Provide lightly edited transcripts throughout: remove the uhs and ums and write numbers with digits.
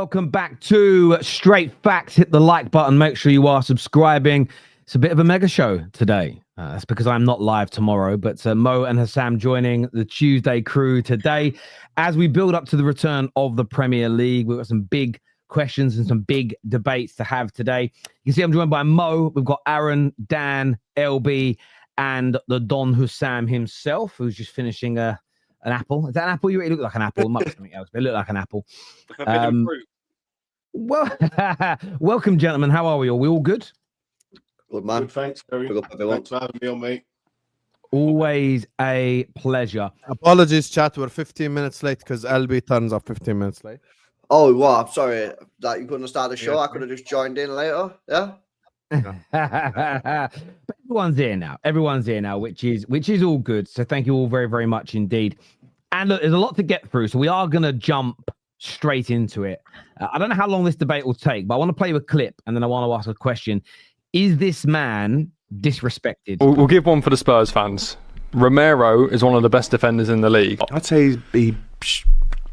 welcome back to Straight Facts. Hit the like button. Make sure you are subscribing. It's a bit of a mega show today. That's because I'm not live tomorrow, but Mo and Husam joining the Tuesday crew today as we build up to the return of the Premier League. We've got some big questions and some big debates to have today. You can see I'm joined by Mo. We've got Aaron, Dan, LB, and the Don Husam himself, who's just finishing an apple. Is that an apple? You really look like an apple. It might be something else, but it looked like an apple. A bit of fruit. Well, welcome, gentlemen. How are we all? We all good? Good, man. Good, thanks, Terry. Thanks for having me on, mate. Always a pleasure. Apologies, chat. We're 15 minutes late because LB turns up 15 minutes late. Oh, what? I'm sorry. That you couldn't start the show. I could have just joined in later. Yeah. But everyone's here now. Everyone's here now, which is all good. So thank you all very, very much indeed. And look, there's a lot to get through, so we are going to jump straight into it. I don't know how long this debate will take, but I want to play you a clip and then I want to ask a question. Is this man disrespected? We'll give one for the Spurs fans. Romero is one of the best defenders in the league. I'd say he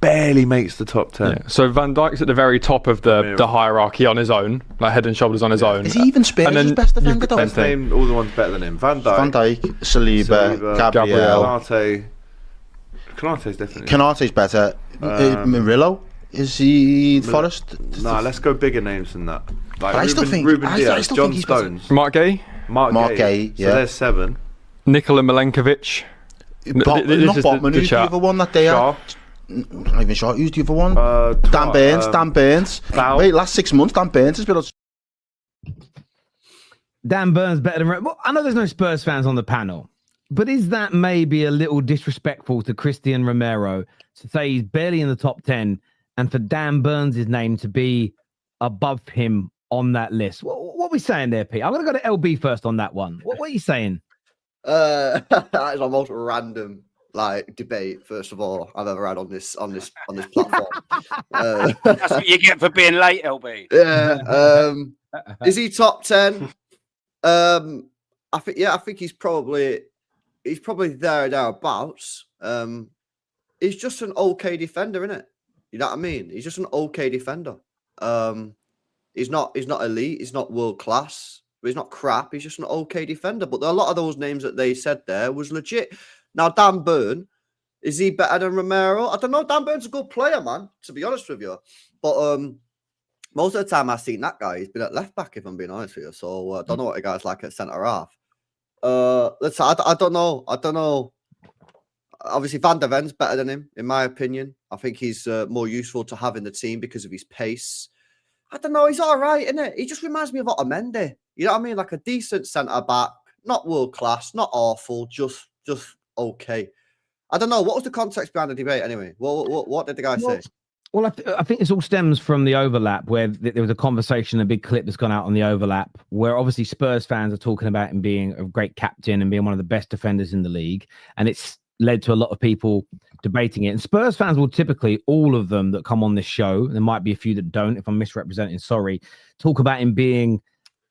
barely makes the top 10. Yeah. So Van Dijk's at the very top of the hierarchy on his own, like head and shoulders on his own. Is he even Spurs' best defender? Best name all the ones better than him. Van Dijk, Saliba, Gabriel. Konate's definitely. Konate's better. Murillo, is he Forest? Nah, let's go bigger names than that. Like I still think Ruben I Diaz, still John think he's Stones, Mark Gay, Mark Gay, yeah. So there's 7. Nikola Milenkovic. Not Botman. Who's the other one that they are? Not even sure. Who's the other one? Dan Burns. Dan Burns. Wait, last 6 months, Dan Burns has been on. Dan Burns better than... Well, I know there's no Spurs fans on the panel, but is that maybe a little disrespectful to Christian Romero to say he's barely in the top 10 and for Dan Burns' name to be above him on that list? What are we saying there, Pete? I'm going to go to LB first on that one. What are you saying? That is the most random debate, first of all, I've ever had on this platform. That's what you get for being late, LB. Yeah. Is he top 10? I think he's probably thereabouts. He's just an okay defender, isn't it? You know what I mean? He's just an okay defender. He's not elite, he's not world class, but he's not crap. He's just an okay defender. But a lot of those names that they said there was legit. Now, Dan Burn, is he better than Romero? I don't know. Dan Burn's a good player, man, to be honest with you. But most of the time I've seen that guy, he's been at left back, if I'm being honest with you. So I don't know what the guy's like at centre half. I don't know. Obviously, Van der Ven's better than him, in my opinion. I think he's more useful to have in the team because of his pace. I don't know. He's all right, isn't it? He just reminds me of Otamendi. You know what I mean? Like a decent centre back, not world class, not awful, just okay. I don't know. What was the context behind the debate anyway? What did the guy say? Well, I think this all stems from the overlap where there was a conversation, a big clip that's gone out on the overlap where obviously Spurs fans are talking about him being a great captain and being one of the best defenders in the league. And it's led to a lot of people debating it. And Spurs fans will typically, all of them that come on this show, there might be a few that don't, if I'm misrepresenting, sorry, talk about him being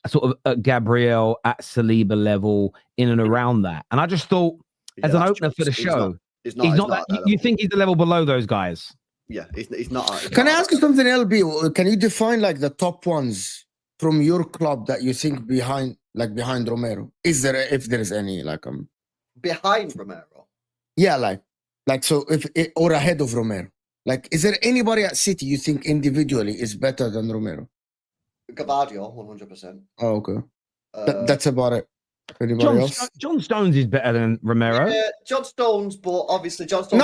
a sort of at Gabriel, at Saliba level, in and around that. And I just thought, as an opener for the show, he's not that. You think he's the level below those guys? Yeah, he's not. Can I ask you something, LB? Can you define the top ones from your club that you think behind Romero? Is there, if there is any, behind Romero? Yeah, so or ahead of Romero? Is there anybody at City you think individually is better than Romero? Gavardio, 100%. Oh, okay. That's about it. Anybody else? John Stones is better than Romero. Yeah, John Stones, but obviously John Stones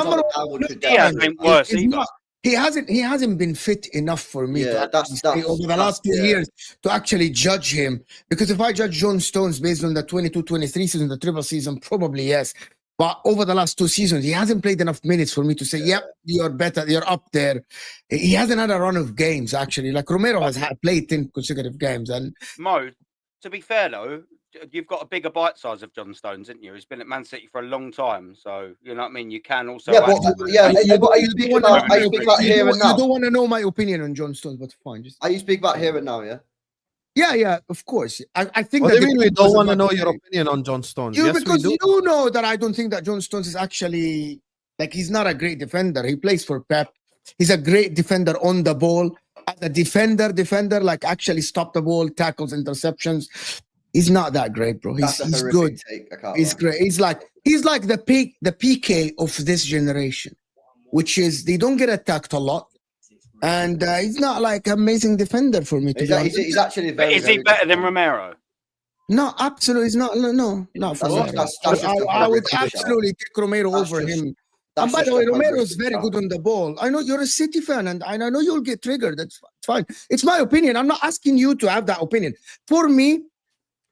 he hasn't been fit enough for me over the last 2 years to actually judge him. Because if I judge John Stones based on the 22-23 season, the triple season, probably yes. But over the last 2 seasons, he hasn't played enough minutes for me to say, yep, you're better, you're up there. He hasn't had a run of games, actually. Romero has played 10 consecutive games. And Mo, to be fair, though, you've got a bigger bite size of John Stones, haven't you? He's been at Man City for a long time. So, you know what I mean? You can also... You don't want to know my opinion on John Stones, but fine. Are you speaking about here and now, yeah? Yeah, of course. I think that we don't want to know your opinion on John Stones. Yes, because you know that I don't think that John Stones is actually he's not a great defender. He plays for Pep. He's a great defender on the ball. as a defender, like actually stop the ball, tackles, interceptions. He's not that great, bro. He's good. He's great. He's like the PK of this generation, which is they don't get attacked a lot, and he's not like amazing defender for me. He's actually very. Is he better than Romero? No, absolutely, he's not. No, not for me. I would absolutely take Romero over him. And by the way, Romero is very good on the ball. I know you're a City fan, and I know you'll get triggered. That's fine. It's my opinion. I'm not asking you to have that opinion. For me,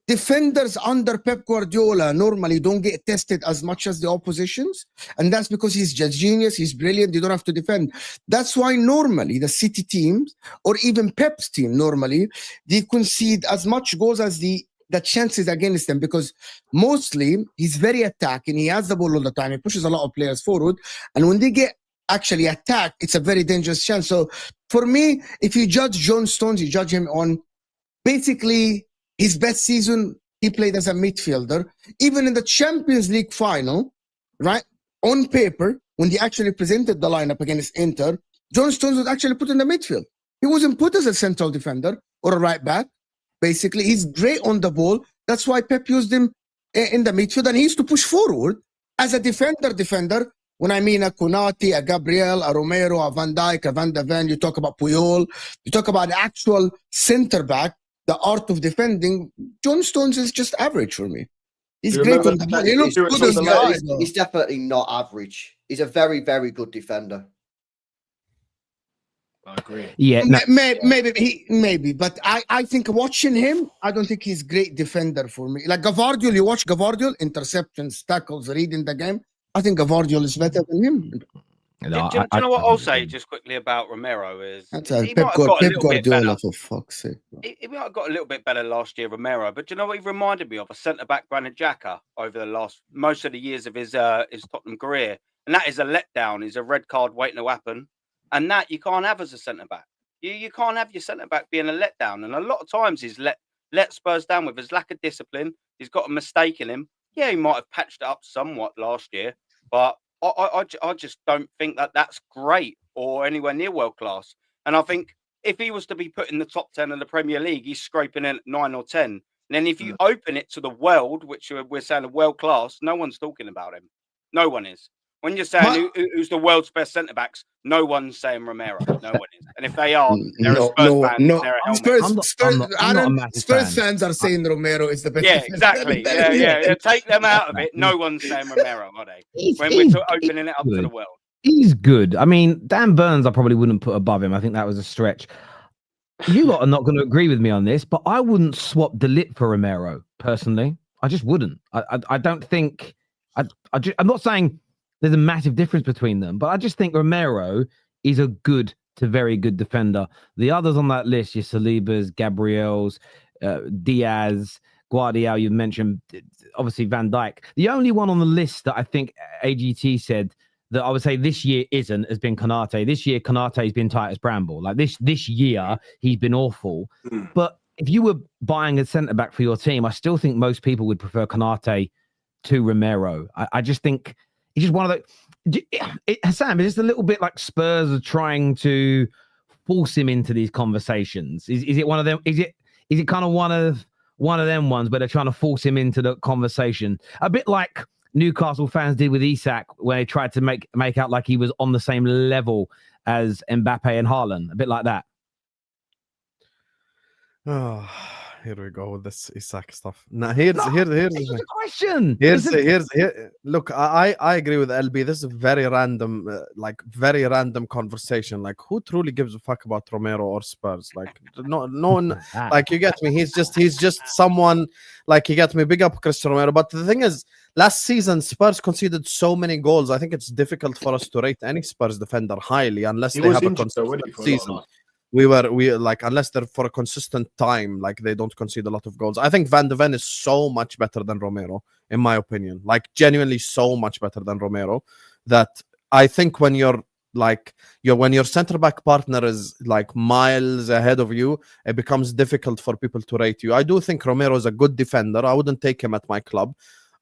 defenders under Pep Guardiola normally don't get tested as much as the oppositions, and that's because he's just genius. He's brilliant. You don't have to defend. That's why normally the City teams, or even Pep's team, normally they concede as much goals as the chances against them, because mostly he's very attacking. He has the ball all the time. He pushes a lot of players forward. And when they get actually attacked, it's a very dangerous chance. So for me, if you judge John Stones, you judge him on basically his best season he played as a midfielder. Even in the Champions League final, right, on paper, when they actually presented the lineup against Inter, John Stones was actually put in the midfield. He wasn't put as a central defender or a right back. Basically, he's great on the ball. That's why Pep used him in the midfield, and he used to push forward as a defender. When I mean a Konate, a Gabriel, a Romero, a Van Dijk, a Van de Ven, you talk about Puyol, you talk about the actual center back, the art of defending. John Stones is just average for me. He's great on the ball. He looks good as guy. He's definitely not average. He's a very, very good defender. I agree. Yeah, maybe, but I think watching him, I don't think he's great defender for me. Like Gavardiol, you watch Gavardiol, interceptions, tackles, reading the game. I think Gavardiol is better than him. No, do you know what I'll say just quickly about Romero is he Pep Guardiola, for fuck's sake. He might have got a little bit better last year, Romero, but do you know what he reminded me of? A centre-back Granit Xhaka over the most of the years of his Tottenham career. And that is a letdown. He's a red card waiting to happen. And that you can't have as a centre-back. You can't have your centre-back being a letdown. And a lot of times he's let Spurs down with his lack of discipline. He's got a mistake in him. Yeah, he might have patched it up somewhat last year, but I just don't think that's great or anywhere near world class. And I think if he was to be put in the top 10 of the Premier League, he's scraping in at 9 or 10. And then if you open it to the world, which we're saying a world class, no one's talking about him. No one is. When you're saying who's the world's best centre-backs, no one's saying Romero. No one is. And if they are, they're a Spurs fan. Spurs fans are saying Romero is the best. Yeah, exactly. Yeah. Take them out of it. No one's saying Romero, are they? When we're opening it up to the world. He's good. I mean, Dan Burns, I probably wouldn't put above him. I think that was a stretch. You lot are not going to agree with me on this, but I wouldn't swap De Ligt for Romero, personally. I just wouldn't. I don't think... I'm not saying... There's a massive difference between them, but I just think Romero is a good to very good defender. The others on that list, your Salibas, Gabriels, Diaz, Guardiola, you mentioned, obviously Van Dijk. The only one on the list that I think AGT said that I would say this year has been Konate. This year, Konate's been tight as bramble. Like this year, he's been awful. But if you were buying a centre-back for your team, I still think most people would prefer Konate to Romero. I just think... He's just one of the... Husam, it's just a little bit like Spurs are trying to force him into these conversations. Is it one of them? Is it kind of one of them ones where they're trying to force him into the conversation? A bit like Newcastle fans did with Isak, where they tried to make out like he was on the same level as Mbappe and Haaland. A bit like that. Oh, here we go with this Isak stuff. Now here's the question. Look, I agree with LB. This is a very random, very random conversation. Like, who truly gives a fuck about Romero or Spurs? Like, no one. Like, you get me. He's just someone. Like, you get me. Big up Cristiano Romero. But the thing is, last season Spurs conceded so many goals. I think it's difficult for us to rate any Spurs defender highly unless they have a consistent season. Unless they're for a consistent time, like they don't concede a lot of goals. I think Van de Ven is so much better than Romero, in my opinion. Like, genuinely so much better than Romero, that I think when your center back partner is like miles ahead of you, it becomes difficult for people to rate you. I do think Romero is a good defender. I wouldn't take him at my club.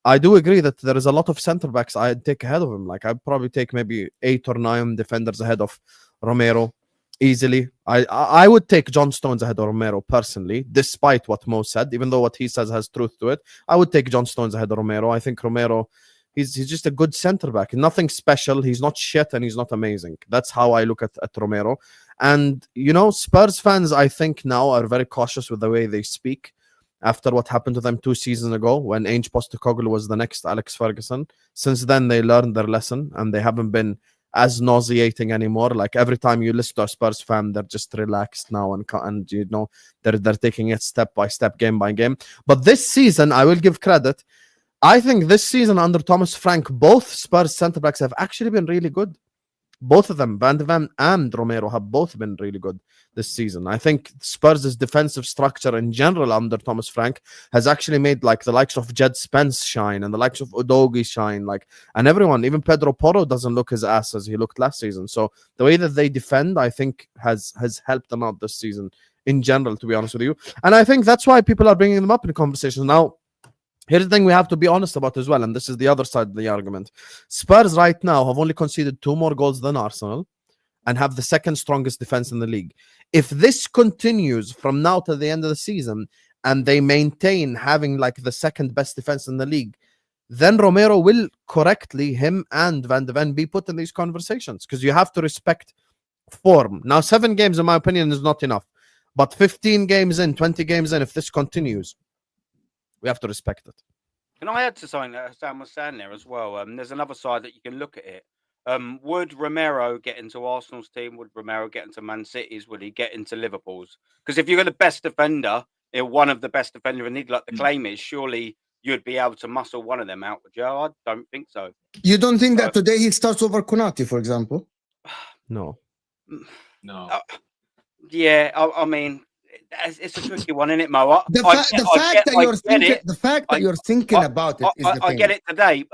I do agree that there is a lot of center backs I'd take ahead of him. Like, I'd probably take maybe 8 or 9 defenders ahead of Romero. easily. I would take John Stones ahead of Romero personally, despite what Mo said. Even though what he says has truth to it, I would take John Stones ahead of Romero. I think Romero, he's just a good centre back. Nothing special. He's not shit and he's not amazing. That's how I look at Romero. And you know, Spurs fans, I think now are very cautious with the way they speak after what happened to them 2 seasons ago when Ange Postecoglou was the next Alex Ferguson. Since then, they learned their lesson and they haven't been as nauseating anymore. Like every time you listen to a Spurs fan, they're just relaxed now and you know they're taking it step by step, game by game. But this season, I will give credit. I think this season under Thomas Frank, both Spurs centre backs have actually been really good. Both of them, Van de Ven and Romero, have both been really good this season. I think Spurs' defensive structure in general under Thomas Frank has actually made like the likes of Jed Spence shine and the likes of Udogie shine, like, and everyone, even Pedro Porro doesn't look his ass as he looked last season. So the way that they defend, I think, has helped them out this season in general, to be honest with you. And I think that's why people are bringing them up in conversations now. Here's the thing we have to be honest about as well, and this is the other side of the argument. Spurs right now have only conceded 2 more goals than Arsenal and have the second strongest defense in the league. If this continues from now to the end of the season and they maintain having like the second best defense in the league, then Romero will correctly, him and Van de Ven, be put in these conversations because you have to respect form. Now, 7 games, in my opinion, is not enough. But 15 games in, 20 games in, if this continues, we have to respect it. Can I add to something that Sam was saying there as well? There's another side that you can look at it. Would Romero get into Arsenal's team? Would Romero get into Man City's? Would he get into Liverpool's? Because if you're the best defender, one of the best defenders in the league, like the claim is, surely you'd be able to muscle one of them out. Would you? I don't think so. You don't think that today he starts over Konate, for example? No. Yeah, I mean, it's a tricky one, isn't it, Mo? The fact that you're thinking about it is the thing. I get it today.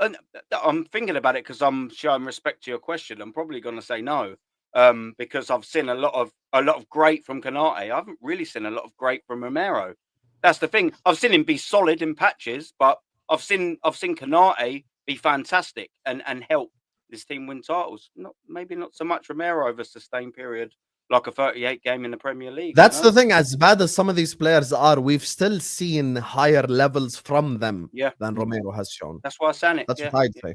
I'm thinking about it because I'm showing respect to your question. I'm probably going to say no, because I've seen a lot of great from Konate. I haven't really seen a lot of great from Romero. That's the thing. I've seen him be solid in patches, but I've seen Konate be fantastic and help this team win titles. Maybe not so much Romero over a sustained period, like a 38 game in the Premier League. That's the thing. As bad as some of these players are, we've still seen higher levels from them than Romero has shown. That's why I said it. That's what I'd say.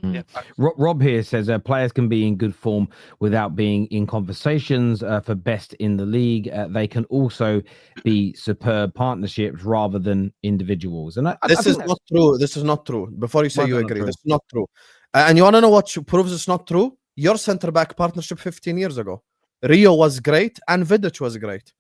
Yeah. Rob here says players can be in good form without being in conversations for best in the league. They can also be superb partnerships rather than individuals. And this is not true. This is not true. Before you say you agree, this is not true. And you want to know what proves it's not true? Your centre-back partnership 15 years ago. Rio was great and Vidic was great.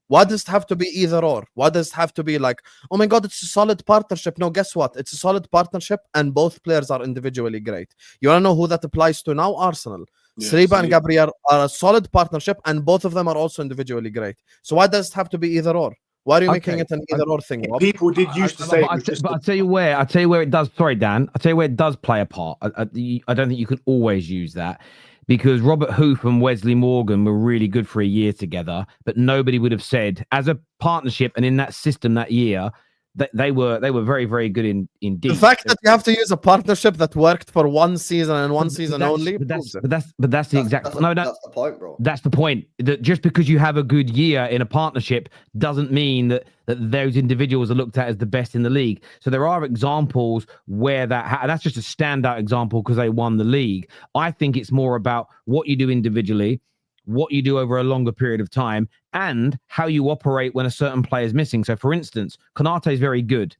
Why does it have to be either or? Why does it have to be like, oh my God, it's a solid partnership? No, guess what? It's a solid partnership and both players are individually great. You want to know who that applies to now? Arsenal. Yeah, Saliba and Gabriel are a solid partnership and both of them are also individually great. So why does it have to be either or? Why are you making it an either or thing, Rob? People did used to say but I'll tell you where it does. Sorry, Dan. I'll tell you where it does play a part. I don't think you can always use that. Because Robert Hoof and Wesley Morgan were really good for a year together, but nobody would have said, as a partnership and in that system that year, that they were very, very good indeed. The fact that you have to use a partnership that worked for 1 season and 1 season only. But that's the exact. That's the point, bro. That's the point. That just because you have a good year in a partnership doesn't mean that those individuals are looked at as the best in the league. So there are examples where that's just a standout example because they won the league. I think it's more about what you do individually, what you do over a longer period of time, and how you operate when a certain player is missing. So, for instance, Konate is very good,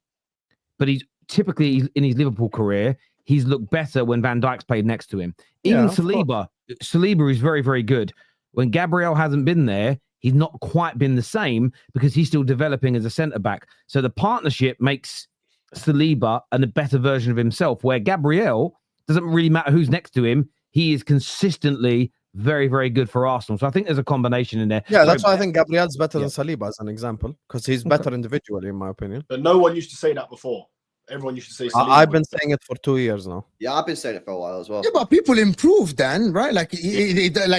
but he's typically in his Liverpool career, he's looked better when Van Dijk's played next to him. Even Saliba is very, very good. When Gabriel hasn't been there, he's not quite been the same because he's still developing as a centre-back. So the partnership makes Saliba a better version of himself, where Gabriel, doesn't really matter who's next to him, he is consistently very, very good for Arsenal. So I think there's a combination in there. Yeah, that's why I think Gabriel's better than Saliba as an example, because he's better individually, in my opinion. But no one used to say that before. Everyone used to say Saliba. I've been saying it for 2 years now. Yeah, I've been saying it for a while as well. Yeah, but people improve then, right? Like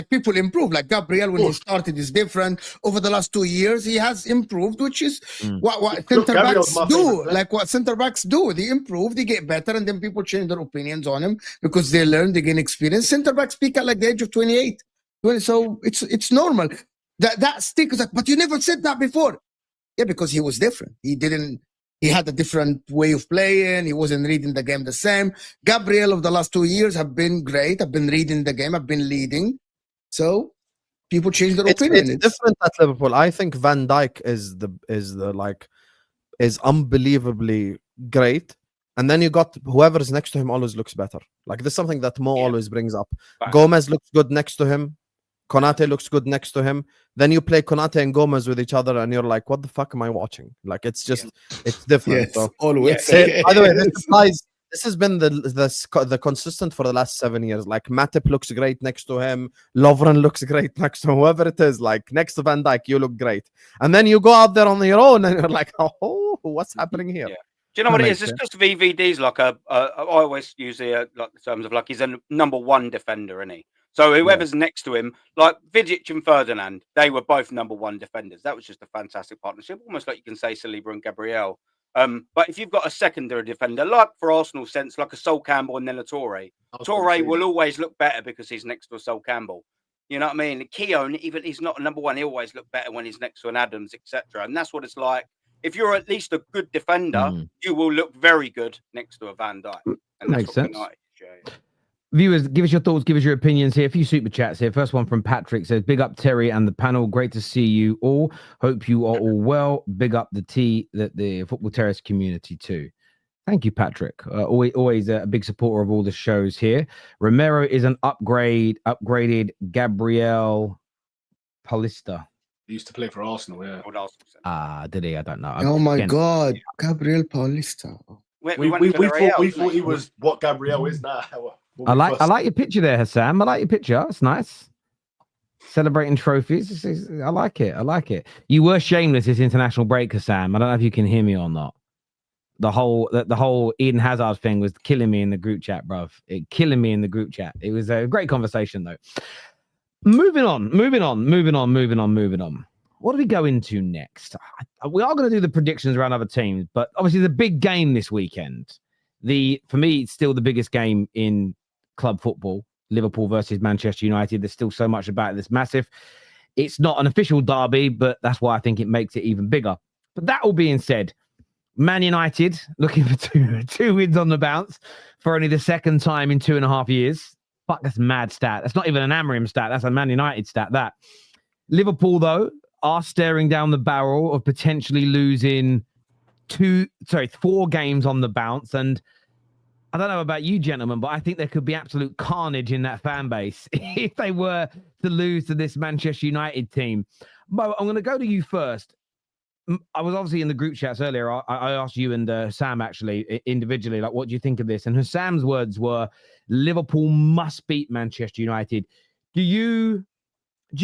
people improve. Like Gabriel, when he started, is different. Over the last 2 years, he has improved, which is what center backs do. Like what center backs do. They improve, they get better, and then people change their opinions on him because they learn, they gain experience. Center backs peak at like the age of 28. So it's normal. That stick is like, but you never said that before. Yeah, because he was different. He had a different way of playing. He wasn't reading the game the same. Gabriel of the last 2 years have been great. I've been reading the game. I've been leading. So people change their opinion. It's different at Liverpool. I think Van Dijk is unbelievably great. And then you got whoever's next to him always looks better. Like this is something that Mo always brings up. Right. Gomez looks good next to him. Konate looks good next to him. Then you play Konate and Gomez with each other, and you're like, "What the fuck am I watching?" Like it's just, it's different. Yes, so, always. By the way, this has been the consistent for the last 7 years. Like Matip looks great next to him. Lovren looks great next to him. Whoever it is, like next to Van Dijk, you look great. And then you go out there on your own, and you're like, "Oh, what's happening here?" Yeah. Do you know what it is? It's just VVD's like I always use it like in terms of like he's a number one defender, isn't he? So whoever's next to him, like Vidic and Ferdinand, they were both number one defenders. That was just a fantastic partnership, almost like you can say Saliba and Gabriel. But if you've got a secondary defender, like for Arsenal's sense, like a Sol Campbell and then a Toure will always look better because he's next to a Sol Campbell. You know what I mean? Keown, even he's not a number one, he always look better when he's next to an Adams, etc. And that's what it's like. If you're at least a good defender, you will look very good next to a Van Dijk. And that's makes sense. Yeah. Viewers, give us your thoughts, give us your opinions here. A few super chats here. First one from Patrick says, "Big up Terry and the panel. Great to see you all. Hope you are all well. Big up the Football Terrace community too." Thank you, Patrick. Always a big supporter of all the shows here. Romero is an upgraded Gabriel Paulista. He used to play for Arsenal, yeah. Did he? I don't know. Oh my God, Gabriel Paulista. We thought he was what Gabriel is now. I like your picture there, Husam. I like your picture. It's nice. Celebrating trophies. I like it. You were shameless this international break, Husam. I don't know if you can hear me or not. The whole Eden Hazard thing was killing me in the group chat, bruv. Killing me in the group chat. It was a great conversation though. Moving on. What do we go into next? We are going to do the predictions around other teams, but obviously the big game this weekend. For me, it's still the biggest game in club football. Liverpool versus Manchester United. There's still so much about it that's massive. It's not an official derby, but that's why I think it makes it even bigger. But that all being said, Man United looking for two wins on the bounce for only the second time in 2.5 years. Fuck, that's a mad stat. That's not even an Amorim stat. That's a Man United stat, that. Liverpool, though, are staring down the barrel of potentially losing 4 games on the bounce. And I don't know about you, gentlemen, but I think there could be absolute carnage in that fan base if they were to lose to this Manchester United team. Mo, I'm going to go to you first. I was obviously in the group chats earlier. I asked you and Sam actually individually, like, what do you think of this? And Sam's words were, Liverpool must beat Manchester United. Do you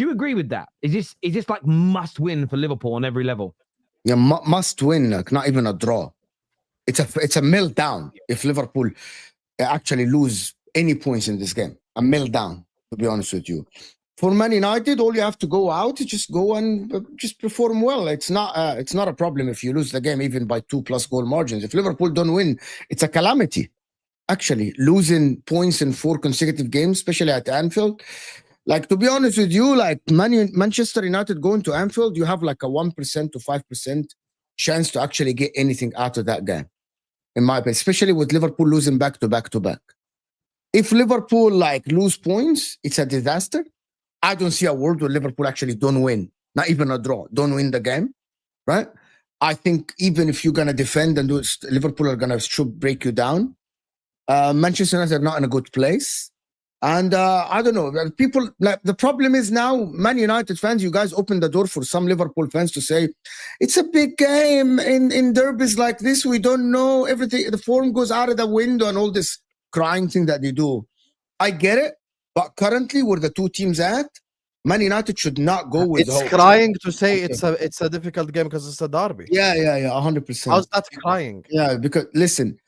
agree with that? Is this like must win for Liverpool on every level? Yeah, must win, like not even a draw. It's a meltdown if Liverpool actually lose any points in this game. A meltdown, to be honest with you. For Man United, all you have to go out is just go and just perform well. It's not a problem if you lose the game even by 2+ goal margins. If Liverpool don't win, it's a calamity. Actually, losing points in 4 consecutive games, especially at Anfield. Like, to be honest with you, like Manchester United going to Anfield, you have like a 1% to 5% chance to actually get anything out of that game, in my opinion, especially with Liverpool losing back to back to back. If Liverpool like lose points, it's a disaster. I don't see a world where Liverpool actually don't win, not even a draw, don't win the game, right? I think even if you're going to defend and do it, Liverpool are going to break you down. Manchester United are not in a good place. And I don't know, people, like, the problem is now, Man United fans, you guys open the door for some Liverpool fans to say, it's a big game in derbies like this. We don't know everything. The form goes out of the window and all this crying thing that they do. I get it. But currently, where the two teams at, Man United should not go with. It's crying to say it's a difficult game because it's a derby. Yeah, 100%. How's that crying? Yeah, because listen,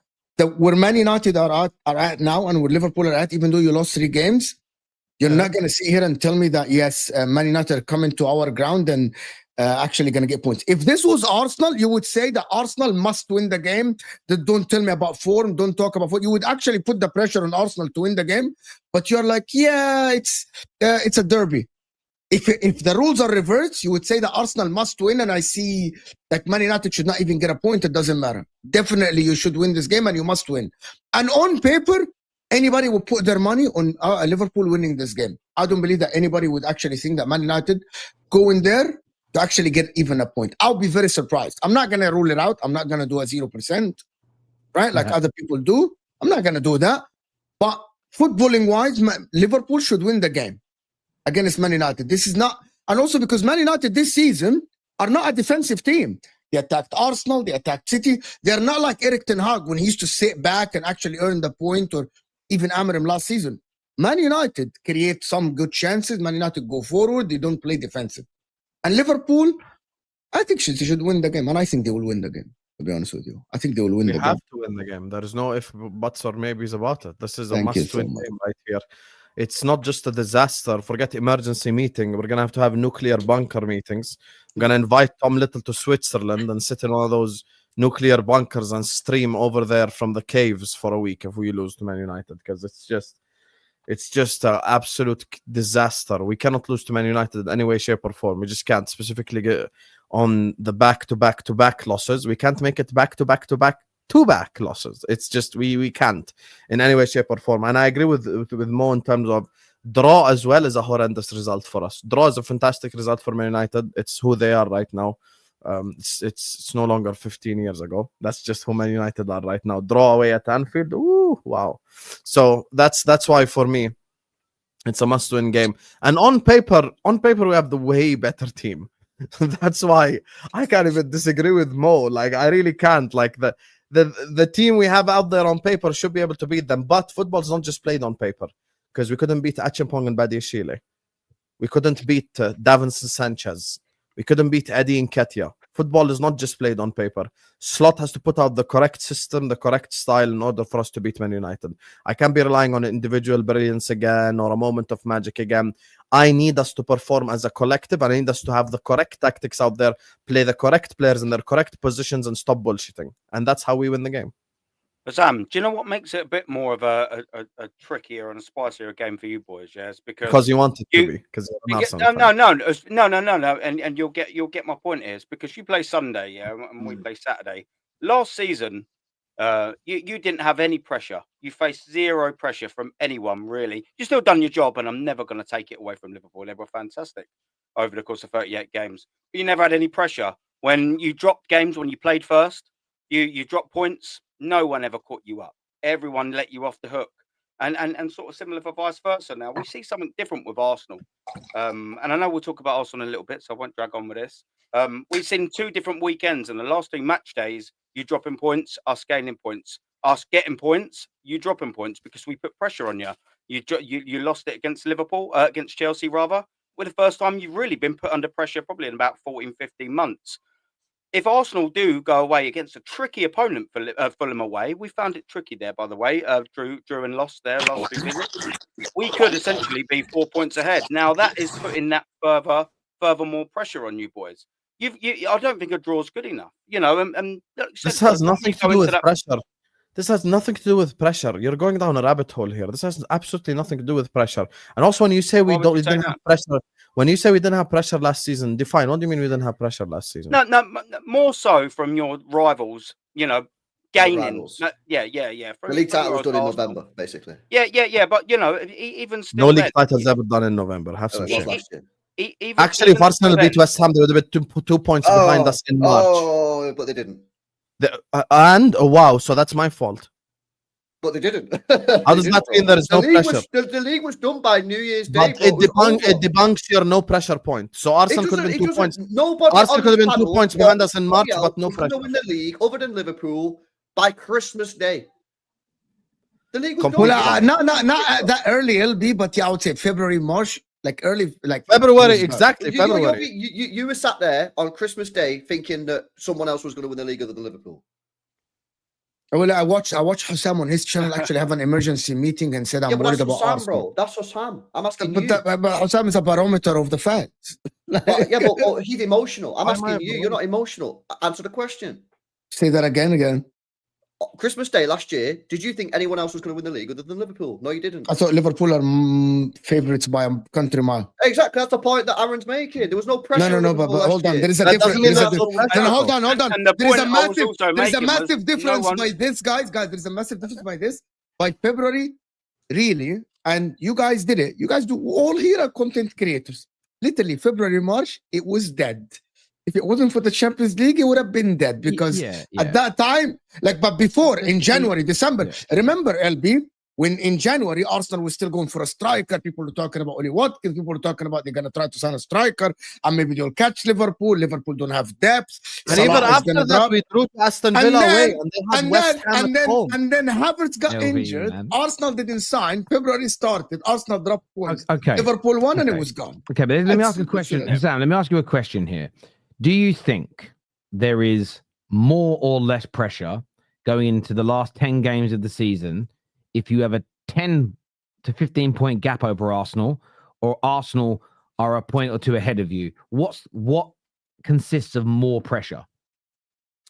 where Man United are at now and where Liverpool are at, even though you lost 3 games, you're not going to sit here and tell me that yes, Man United are coming to our ground and actually going to get points. If this was Arsenal, you would say that Arsenal must win the game. Don't tell me about form. Don't talk about form. You would actually put the pressure on Arsenal to win the game. But you're like, yeah, it's a derby. If the rules are reversed, you would say that Arsenal must win. And I see that Man United should not even get a point. It doesn't matter. Definitely, you should win this game and you must win. And on paper, anybody would put their money on Liverpool winning this game. I don't believe that anybody would actually think that Man United go in there to actually get even a point. I'll be very surprised. I'm not going to rule it out. I'm not going to do a 0%, right? Like other people do. I'm not going to do that. But footballing-wise, Liverpool should win the game against Man United. This is not... And also because Man United this season are not a defensive team. They attacked Arsenal. They attacked City. They're not like Erik ten Hag when he used to sit back and actually earn the point, or even Amorim last season. Man United create some good chances. Man United go forward. They don't play defensive. And Liverpool, I think they should win the game. And I think they will win the game, to be honest with you. I think they will win the game. They have to win the game. There is no if, buts, or maybes about it. This is a must-win game right here. It's not just a disaster. Forget emergency meeting. We're going to have nuclear bunker meetings. I'm going to invite Tom Little to Switzerland and sit in one of those nuclear bunkers and stream over there from the caves for a week if we lose to Man United, because it's just an absolute disaster. We cannot lose to Man United in any way, shape, or form. We just can't. Specifically get on the back-to-back losses. We can't make it back-to-back losses. It's just we can't in any way, shape, or form. And I agree with Mo in terms of draw as well is a horrendous result for us. Draw is a fantastic result for Man United. It's who they are right now. It's no longer 15 years ago. That's just who Man United are right now. Draw away at Anfield. Ooh, wow. So that's why for me it's a must-win game. And on paper we have the way better team. That's why I can't even disagree with Mo. Like I really can't. Like the team we have out there on paper should be able to beat them. But football's not just played on paper, because we couldn't beat Achimpong and Badiashile. We couldn't beat Davinson Sanchez. We couldn't beat Eddie Nketiah. Football is not just played on paper. Slot has to put out the correct system, the correct style in order for us to beat Man United. I can't be relying on individual brilliance again or a moment of magic again. I need us to perform as a collective, and I need us to have the correct tactics out there, play the correct players in their correct positions, and stop bullshitting. And that's how we win the game. Sam, do you know what makes it a bit more of a trickier and a spicier game for you boys? Yes, because you want it to be. Because no, and you'll get my point is because you play Sunday, yeah, and we play Saturday. Last season, you didn't have any pressure. You faced zero pressure from anyone really. You still done your job, and I'm never going to take it away from Liverpool. They were fantastic over the course of 38 games. But you never had any pressure when you dropped games. When you played first, you dropped points. No one ever caught you up. Everyone let you off the hook. And sort of similar for vice versa. Now, we see something different with Arsenal. And I know we'll talk about Arsenal in a little bit, so I won't drag on with this. We've seen 2 different weekends, and the last 2 match days, you dropping points, us gaining points. Us getting points, you dropping points because we put pressure on you. You lost it against Liverpool, against Chelsea, rather. Well, the first time you've really been put under pressure probably in about 14, 15 months. If Arsenal do go away against a tricky opponent for Fulham away, we found it tricky there, by the way. Drew and lost there last 2 visits. We could essentially be 4 points ahead. Now that is putting that further more pressure on you boys. I don't think a draw is good enough. You know, and this has nothing to do with pressure. This has nothing to do with pressure. You're going down a rabbit hole here. This has absolutely nothing to do with pressure. And also, when you say we didn't have pressure, when you say we didn't have pressure last season, define. What do you mean we didn't have pressure last season? No, more so from your rivals. You know, gaining. Yeah. The league title was done in November, basically. Yeah. But you know, even still, no league titles ever done in November. Have some shit. Actually, if Arsenal beat West Ham, they would have been 2 points behind us in March. Oh, but they didn't. Wow, so that's my fault. But they didn't. How does that mean there is no pressure? The league was done by New Year's Day. But it debunks your no pressure point. So Arsenal could have been 2 points. Arsenal could have been 2 points behind us in March, but no pressure. Win the league, other than Liverpool, by Christmas Day. The league was done. Not that early, LB, but yeah, I would say February, March. Like early, like February, exactly. February. You were sat there on Christmas Day thinking that someone else was going to win the league other than Liverpool. Well, I watched Husam on his channel actually have an emergency meeting and said, I'm worried about Husam, Arsenal. Bro. That's Husam. I'm asking but you. But Husam is a barometer of the facts. But he's emotional. I'm asking you. You're not emotional. Answer the question. Say that again. Christmas Day last year, did you think anyone else was going to win the league other than Liverpool? No, you didn't. I thought Liverpool are favourites by a country mile. Exactly, that's the point that Aaron's making. There was no pressure. No, but hold on. There is a difference. Hold on. There is a massive difference by this, guys. There is a massive difference by this. By February, really, and you guys did it. You guys do all here are content creators. Literally, February, March, it was dead. If it wasn't for the Champions League, it would have been dead because at that time, but before in January, December, remember LB, when in January, Arsenal was still going for a striker. People were talking about Oli Watkins. People were talking about they're going to try to sign a striker and maybe they'll catch Liverpool. Liverpool don't have depth. And even after that, we drew to Aston Villa away and then Havertz got injured. Man. Arsenal didn't sign. February started. Arsenal dropped points. Okay. Liverpool won and it was gone. Okay, but let me ask you a question. Husam, let me ask you a question here. Do you think there is more or less pressure going into the last 10 games of the season if you have a 10 to 15 point gap over Arsenal, or Arsenal are a point or two ahead of you? What consists of more pressure?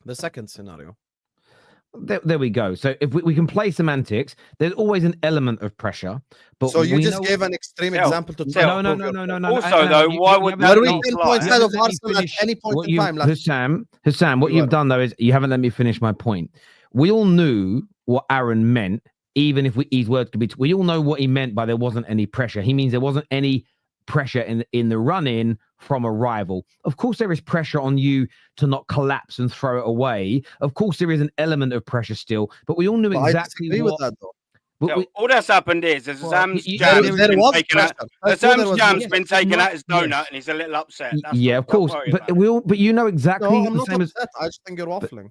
The second scenario. There we go. So if we can play semantics, there's always an element of pressure. But so you just gave an extreme example to no. Also, though, why would that be 10 points ahead of Arsenal at any point in time? Husam, what you've done though is you haven't let me finish my point. We all knew what Aaron meant, even if his words could be. We all know what he meant by there wasn't any pressure. He means there wasn't any pressure in the run-in from a rival. Of course, there is pressure on you to not collapse and throw it away. Of course, there is an element of pressure still, but we all knew exactly what. That, though. All that's happened is Sam's jam's been taken out his donut, and he's a little upset. Of course, but you know exactly the same as that. I just think you're waffling.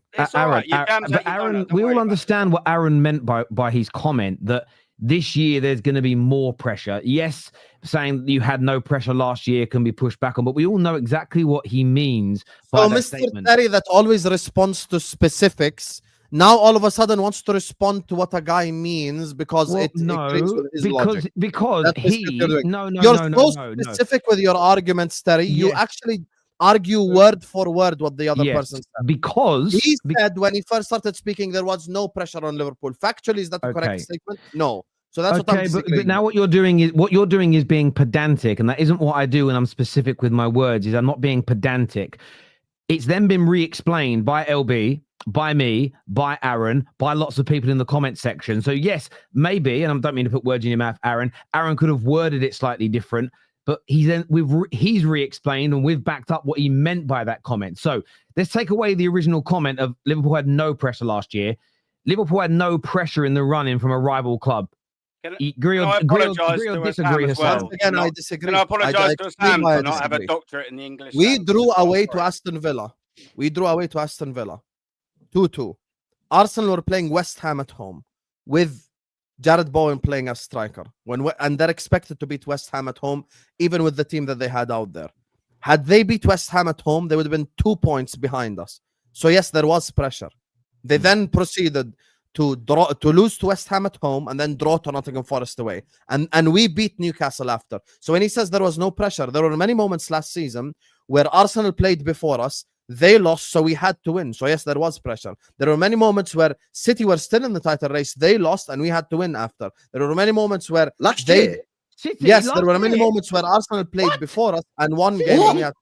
Aaron, we all understand what Aaron meant by his comment that this year there's going to be more pressure. Yes, saying that you had no pressure last year can be pushed back on, but we all know exactly what he means by that statement. Mr. Terry that always responds to specifics now all of a sudden wants to respond to what a guy means because it agrees with his logic. Because you're so specific with your arguments, Terry. You actually argue word for word what the other person said. Because he said when he first started speaking, there was no pressure on Liverpool. Factually, is that the correct statement? No. So that's what I'm but now what you're doing is being pedantic, and that isn't what I do when I'm specific with my words. Is I'm not being pedantic. It's then been re-explained by LB, by me, by Aaron, by lots of people in the comment section. So yes, maybe, and I don't mean to put words in your mouth, Aaron could have worded it slightly different, but he's re-explained and we've backed up what he meant by that comment. So let's take away the original comment of Liverpool had no pressure last year. Liverpool had no pressure in the run-in from a rival club. I apologise to disagree as well. Again, I disagree. Can I apologise to Sam for not having a doctorate in the English? We drew away to Aston Villa. 2-2. Arsenal were playing West Ham at home with Jared Bowen playing as striker. And they're expected to beat West Ham at home, even with the team that they had out there. Had they beat West Ham at home, they would have been 2 points behind us. So yes, there was pressure. They then proceeded to lose to West Ham at home and then draw to Nottingham Forest away. And we beat Newcastle after. So when he says there was no pressure, there were many moments last season where Arsenal played before us, they lost, so we had to win. So yes, there was pressure. There were many moments where City were still in the title race, they lost, and we had to win after. There were many moments where there were many moments where Arsenal played before us and won game. And we had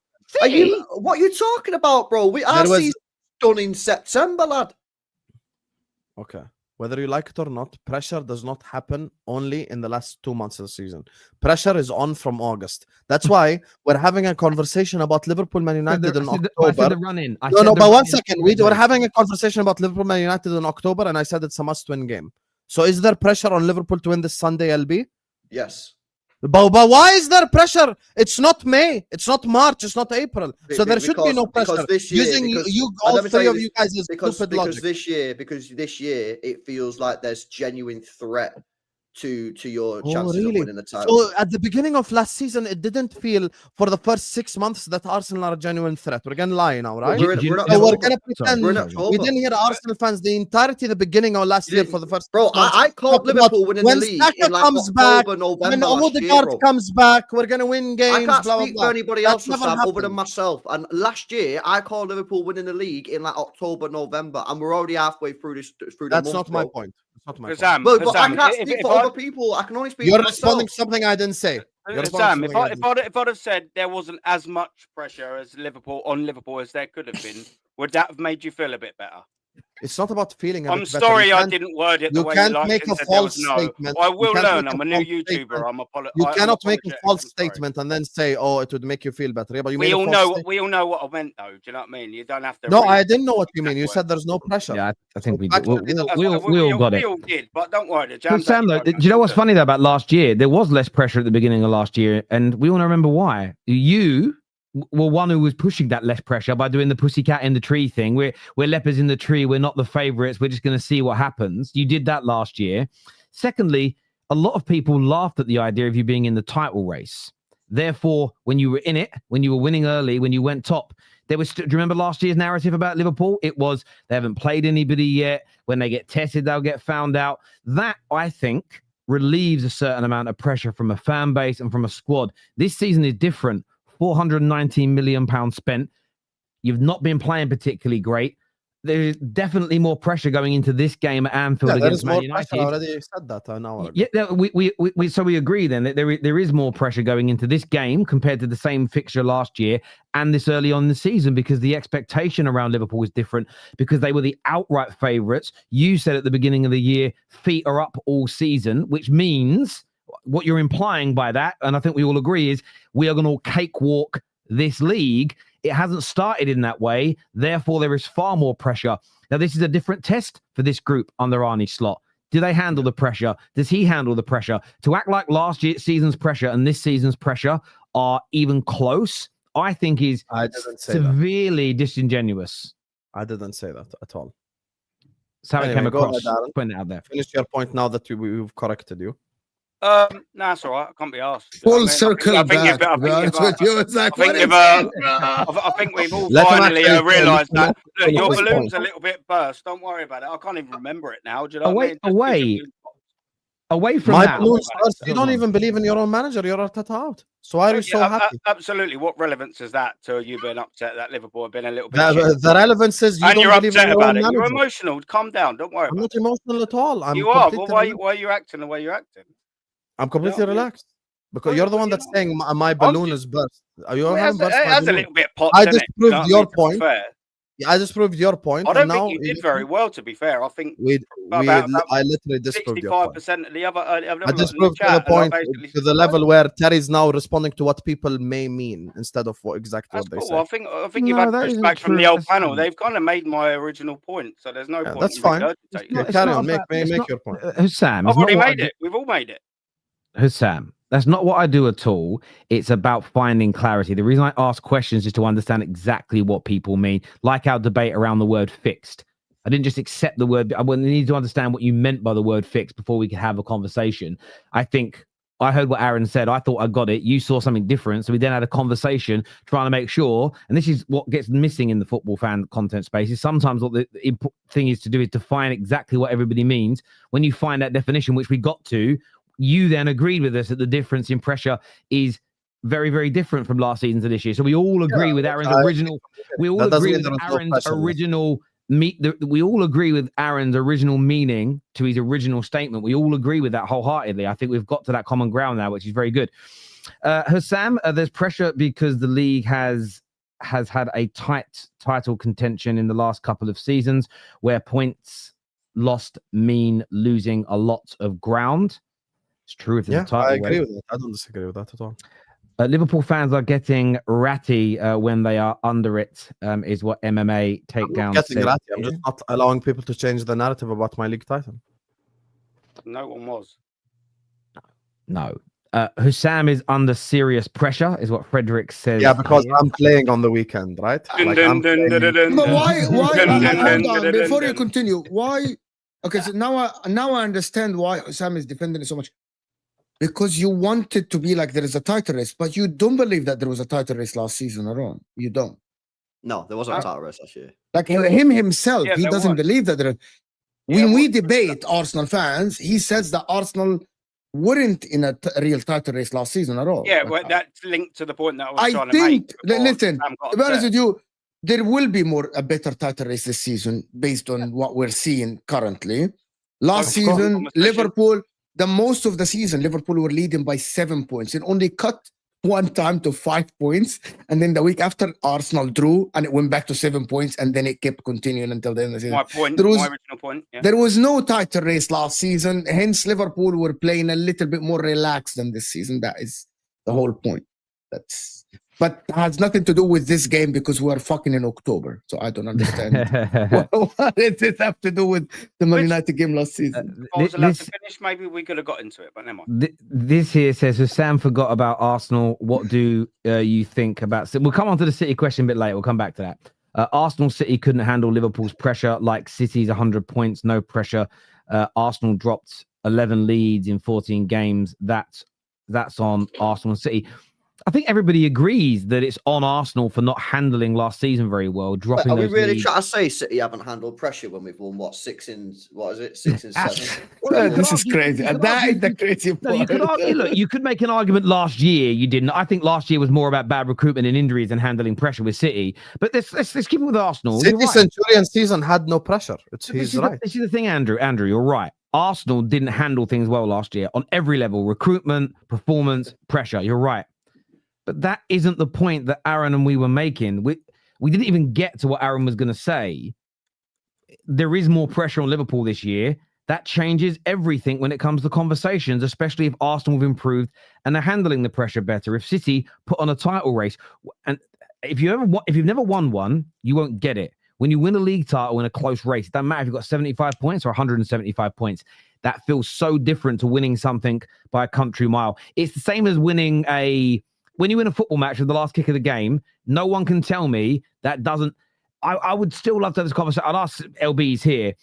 what are you talking about, bro? Our season's done in September, lad. Okay. Whether you like it or not, pressure does not happen only in the last 2 months of the season. Pressure is on from August. That's why we're having a conversation about Liverpool Man United in October. I said the run-in. But 1 second. We were having a conversation about Liverpool Man United in October, and I said it's a must-win game. So is there pressure on Liverpool to win this Sunday, LB? Yes. But why is there pressure? It's not May, it's not March, it's not April. So there should be no pressure. This year, all three of you guys is stupid logic. Because this year it feels like there's genuine threat to your chances of winning the title. So at the beginning of last season, it didn't feel for the first 6 months that Arsenal are a genuine threat. We're gonna lie now, right? We're gonna pretend we didn't hear Arsenal fans the entirety of the beginning of last year for the first. Bro, I called Liverpool winning the league in like October, November last year, bro. When Odegaard comes back, we're gonna win games. I can't blah, speak blah, blah. for anybody else other than myself. And last year, I called Liverpool winning the league in like October, November, and we're already halfway through this. That's not my point. But I can't speak for other people. I can only speak for myself. You're responding to something I didn't say. Sam, if I'd have said there wasn't as much pressure as Liverpool as there could have been, would that have made you feel a bit better? It's not about feeling. I'm sorry I didn't word it the way you like. Make a false statement. I will learn. I'm a new YouTuber. You cannot make a false statement and then say, "Oh, it would make you feel better." Yeah, but we all know what I meant, though. Do you know what I mean? You don't have to. No, I didn't know what you mean. You said there's no pressure. Yeah, I think we did. We all got it. We all did, but don't worry. Sam, though, do you know what's funny though about last year? There was less pressure at the beginning of last year, and we all remember why. You were one who was pushing that less pressure by doing the pussycat in the tree thing. We're leopards in the tree. We're not the favorites. We're just going to see what happens. You did that last year. Secondly, a lot of people laughed at the idea of you being in the title race. Therefore, when you were in it, when you were winning early, when you went top, there was. Do you remember last year's narrative about Liverpool? It was they haven't played anybody yet. When they get tested, they'll get found out. That, I think, relieves a certain amount of pressure from a fan base and from a squad. This season is different. £419 million spent. You've not been playing particularly great. There's definitely more pressure going into this game at Anfield against Man United. I already said that an hour ago. Yeah, so we agree then that there is more pressure going into this game compared to the same fixture last year and this early on in the season, because the expectation around Liverpool is different, because they were the outright favourites. You said at the beginning of the year, feet are up all season, which means what you're implying by that, and I think we all agree, is we are going to cakewalk this league. It hasn't started in that way. Therefore, there is far more pressure. Now, this is a different test for this group under Arne Slot. Do they handle the pressure? Does he handle the pressure? To act like last season's pressure and this season's pressure are even close, I think is severely disingenuous. I didn't say that at all. That's how it came across. Putting it out there. Finish your point now that we've corrected you. No, that's all right. I can't be asked. Full circle back. I think we've all finally realised that your balloon's a little bit burst. Don't worry about it. I can't even remember it now. Do you know what I mean? Away from that. You don't even believe in your own manager. You're out. So why are you so happy? Absolutely. What relevance is that to you being upset that Liverpool have been a little bit? The relevance is you you're upset about it. Manager. You're emotional. Calm down. Don't worry. I'm not emotional at all. You are. Well, why are you acting the way you're acting? I'm completely relaxed because you're the one that's saying my balloon is burst. Are you having burst? It has a little bit popped. I just proved your point. I just proved your point. I don't think you did very well, to be fair. I think I literally disproved your point. 65% of the other. I just proved the point to the level where Terry's now responding to what people may mean instead of what they say. I think you've had pushback from the old panel. They've kind of made my original point, so there's no point. That's fine. Carry on. Make your point. Sam, I've already made it. We've all made it. Husam, that's not what I do at all. It's about finding clarity. The reason I ask questions is to understand exactly what people mean, like our debate around the word fixed. I didn't just accept the word. I need to understand what you meant by the word fixed before we could have a conversation. I think I heard what Aaron said. I thought I got it. You saw something different. So we then had a conversation trying to make sure, and this is what gets missing in the football fan content space, is sometimes what the thing is to do is define exactly what everybody means. When you find that definition, which we got to, you then agreed with us that the difference in pressure is very, very different from last season to this year. So we all agree with Aaron's original. We all agree with Aaron's original. We all agree with Aaron's original meaning to his original statement. We all agree with that wholeheartedly. I think we've got to that common ground now, which is very good. Husam, there's pressure because the league has had a tight title contention in the last couple of seasons, where points lost mean losing a lot of ground. It's true. If there's a title I agree with that. I don't disagree with that at all. Liverpool fans are getting ratty when they are under it, is what MMA Takedown said. I'm just not allowing people to change the narrative about my league title. No one was. No. Husam is under serious pressure, is what Frederick says. Yeah, because I'm playing on the weekend, right? But why? Hold on, before you continue, why Okay, so now I understand why Husam is defending it so much. Because you want it to be like there is a title race, but you don't believe that there was a title race last season at all. You don't. No, there wasn't a title race last year. Like him himself, he doesn't was. believe that there. When we debate Arsenal fans, he says that Arsenal weren't in a real title race last season at all. Yeah, like, well, that's linked to the point that I was trying to make. Listen, to be honest with you, there will be a better title race this season based on what we're seeing currently. Last season, Liverpool, the most of the season, Liverpool were leading by 7 points. It only cut one time to 5 points. And then the week after, Arsenal drew and it went back to 7 points. And then it kept continuing until the end of the season. My original point. Yeah. There was no title race last season. Hence, Liverpool were playing a little bit more relaxed than this season. That is the whole point. But it has nothing to do with this game because we're fucking in October. So I don't understand. what does it have to do with the Man United game last season? If I was allowed to finish, maybe we could have got into it, but never mind. This here says, Sam forgot about Arsenal. What do you think about... We'll come on to the City question a bit later. We'll come back to that. Arsenal City couldn't handle Liverpool's pressure like City's 100 points, no pressure. Arsenal dropped 11 leads in 14 games. That's on Arsenal and City. I think everybody agrees that it's on Arsenal for not handling last season very well. Dropping. Are we really leads. trying to say City haven't handled pressure when we've won 6 in 7? This is crazy. That is the crazy part. No, you could argue, look, you could make an argument last year you didn't. I think last year was more about bad recruitment and injuries than handling pressure with City. But let's keep it with Arsenal. City Centurion season had no pressure. He's right. This is the thing, Andrew. Andrew, you're right. Arsenal didn't handle things well last year on every level: recruitment, performance, pressure. You're right. But that isn't the point that Aaron and we were making. We didn't even get to what Aaron was going to say. There is more pressure on Liverpool this year. That changes everything when it comes to conversations, especially if Arsenal have improved and are handling the pressure better. If City put on a title race, and if you've never won one, you won't get it. When you win a league title in a close race, it doesn't matter if you've got 75 points or 175 points. That feels so different to winning something by a country mile. It's the same as winning when you win a football match with the last kick of the game, no one can tell me that doesn't... I would still love to have this conversation. I'll ask LBs here.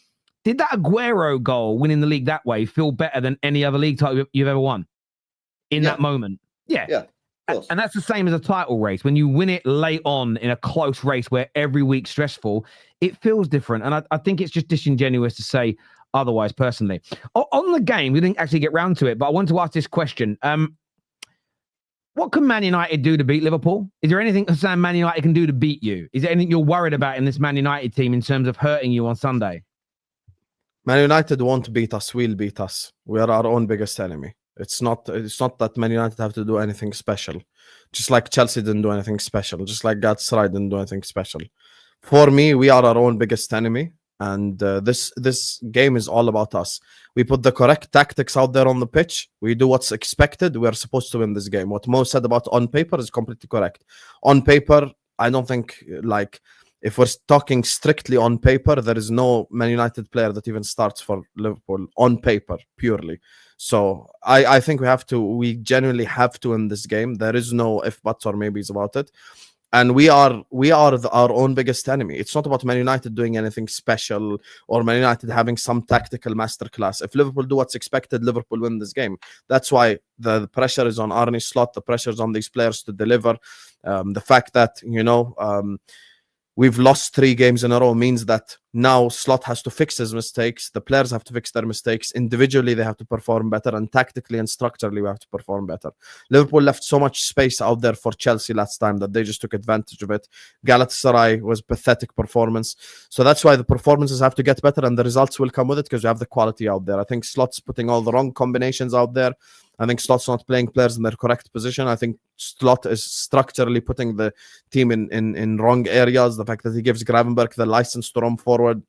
Did that Aguero goal winning the league that way feel better than any other league title you've ever won in that moment? Yeah. Yeah. And that's the same as a title race. When you win it late on in a close race where every week's stressful, it feels different. And I think it's just disingenuous to say otherwise, personally. On the game, we didn't actually get round to it, but I want to ask this question. What can Man United do to beat Liverpool? Is there anything Sam Man United can do to beat you? Is there anything you're worried about in this Man United team in terms of hurting you on Sunday? Man United won't beat us. We'll beat us. We are our own biggest enemy. It's not that Man United have to do anything special. Just like Chelsea didn't do anything special. Just like Galatasaray didn't do anything special. For me, we are our own biggest enemy. And this game is all about us. We put the correct tactics out there on the pitch. We do what's expected. We're supposed to win this game. What Mo said about on paper is completely correct. On paper, I don't think, like, if we're talking strictly on paper, there is no Man United player that even starts for Liverpool on paper, purely. So I think we genuinely have to win this game. There is no if, buts, or maybes about it. And we are our own biggest enemy. It's not about Man United doing anything special or Man United having some tactical masterclass. If Liverpool do what's expected, Liverpool win this game. That's why the pressure is on Arne Slot. The pressure is on these players to deliver. The fact that, we've lost 3 games in a row means that now Slot has to fix his mistakes. The players have to fix their mistakes. Individually, they have to perform better. And tactically and structurally, we have to perform better. Liverpool left so much space out there for Chelsea last time that they just took advantage of it. Galatasaray was pathetic performance. So that's why the performances have to get better and the results will come with it because we have the quality out there. I think Slot's putting all the wrong combinations out there. I think Slot's not playing players in their correct position. I think Slot is structurally putting the team in wrong areas. The fact that he gives Gravenberg the license to roam forward,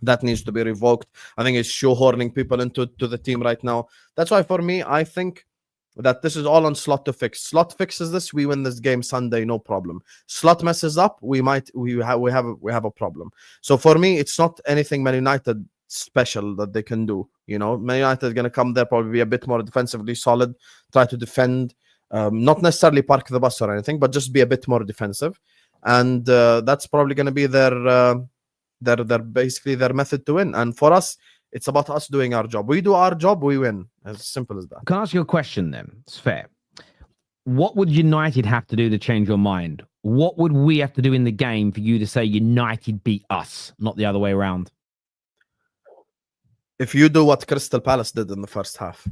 that needs to be revoked. I think it's shoehorning people into the team right now. That's why, for me, I think that this is all on Slot to fix. Slot fixes this, we win this game Sunday, no problem. Slot messes up, we have a problem. So for me, it's not anything Man United special that they can do. Man United is going to come there, probably be a bit more defensively solid, try to defend, not necessarily park the bus or anything, but just be a bit more defensive. And that's probably going to be their basically their method to win. And for us, It's about us doing our job. We do our job, we win. As simple as that. Can I ask you a question then? It's fair. What would United have to do to change your mind? What would we have to do in the game for you to say United beat us, not the other way around? If you do what Crystal Palace did in the first half.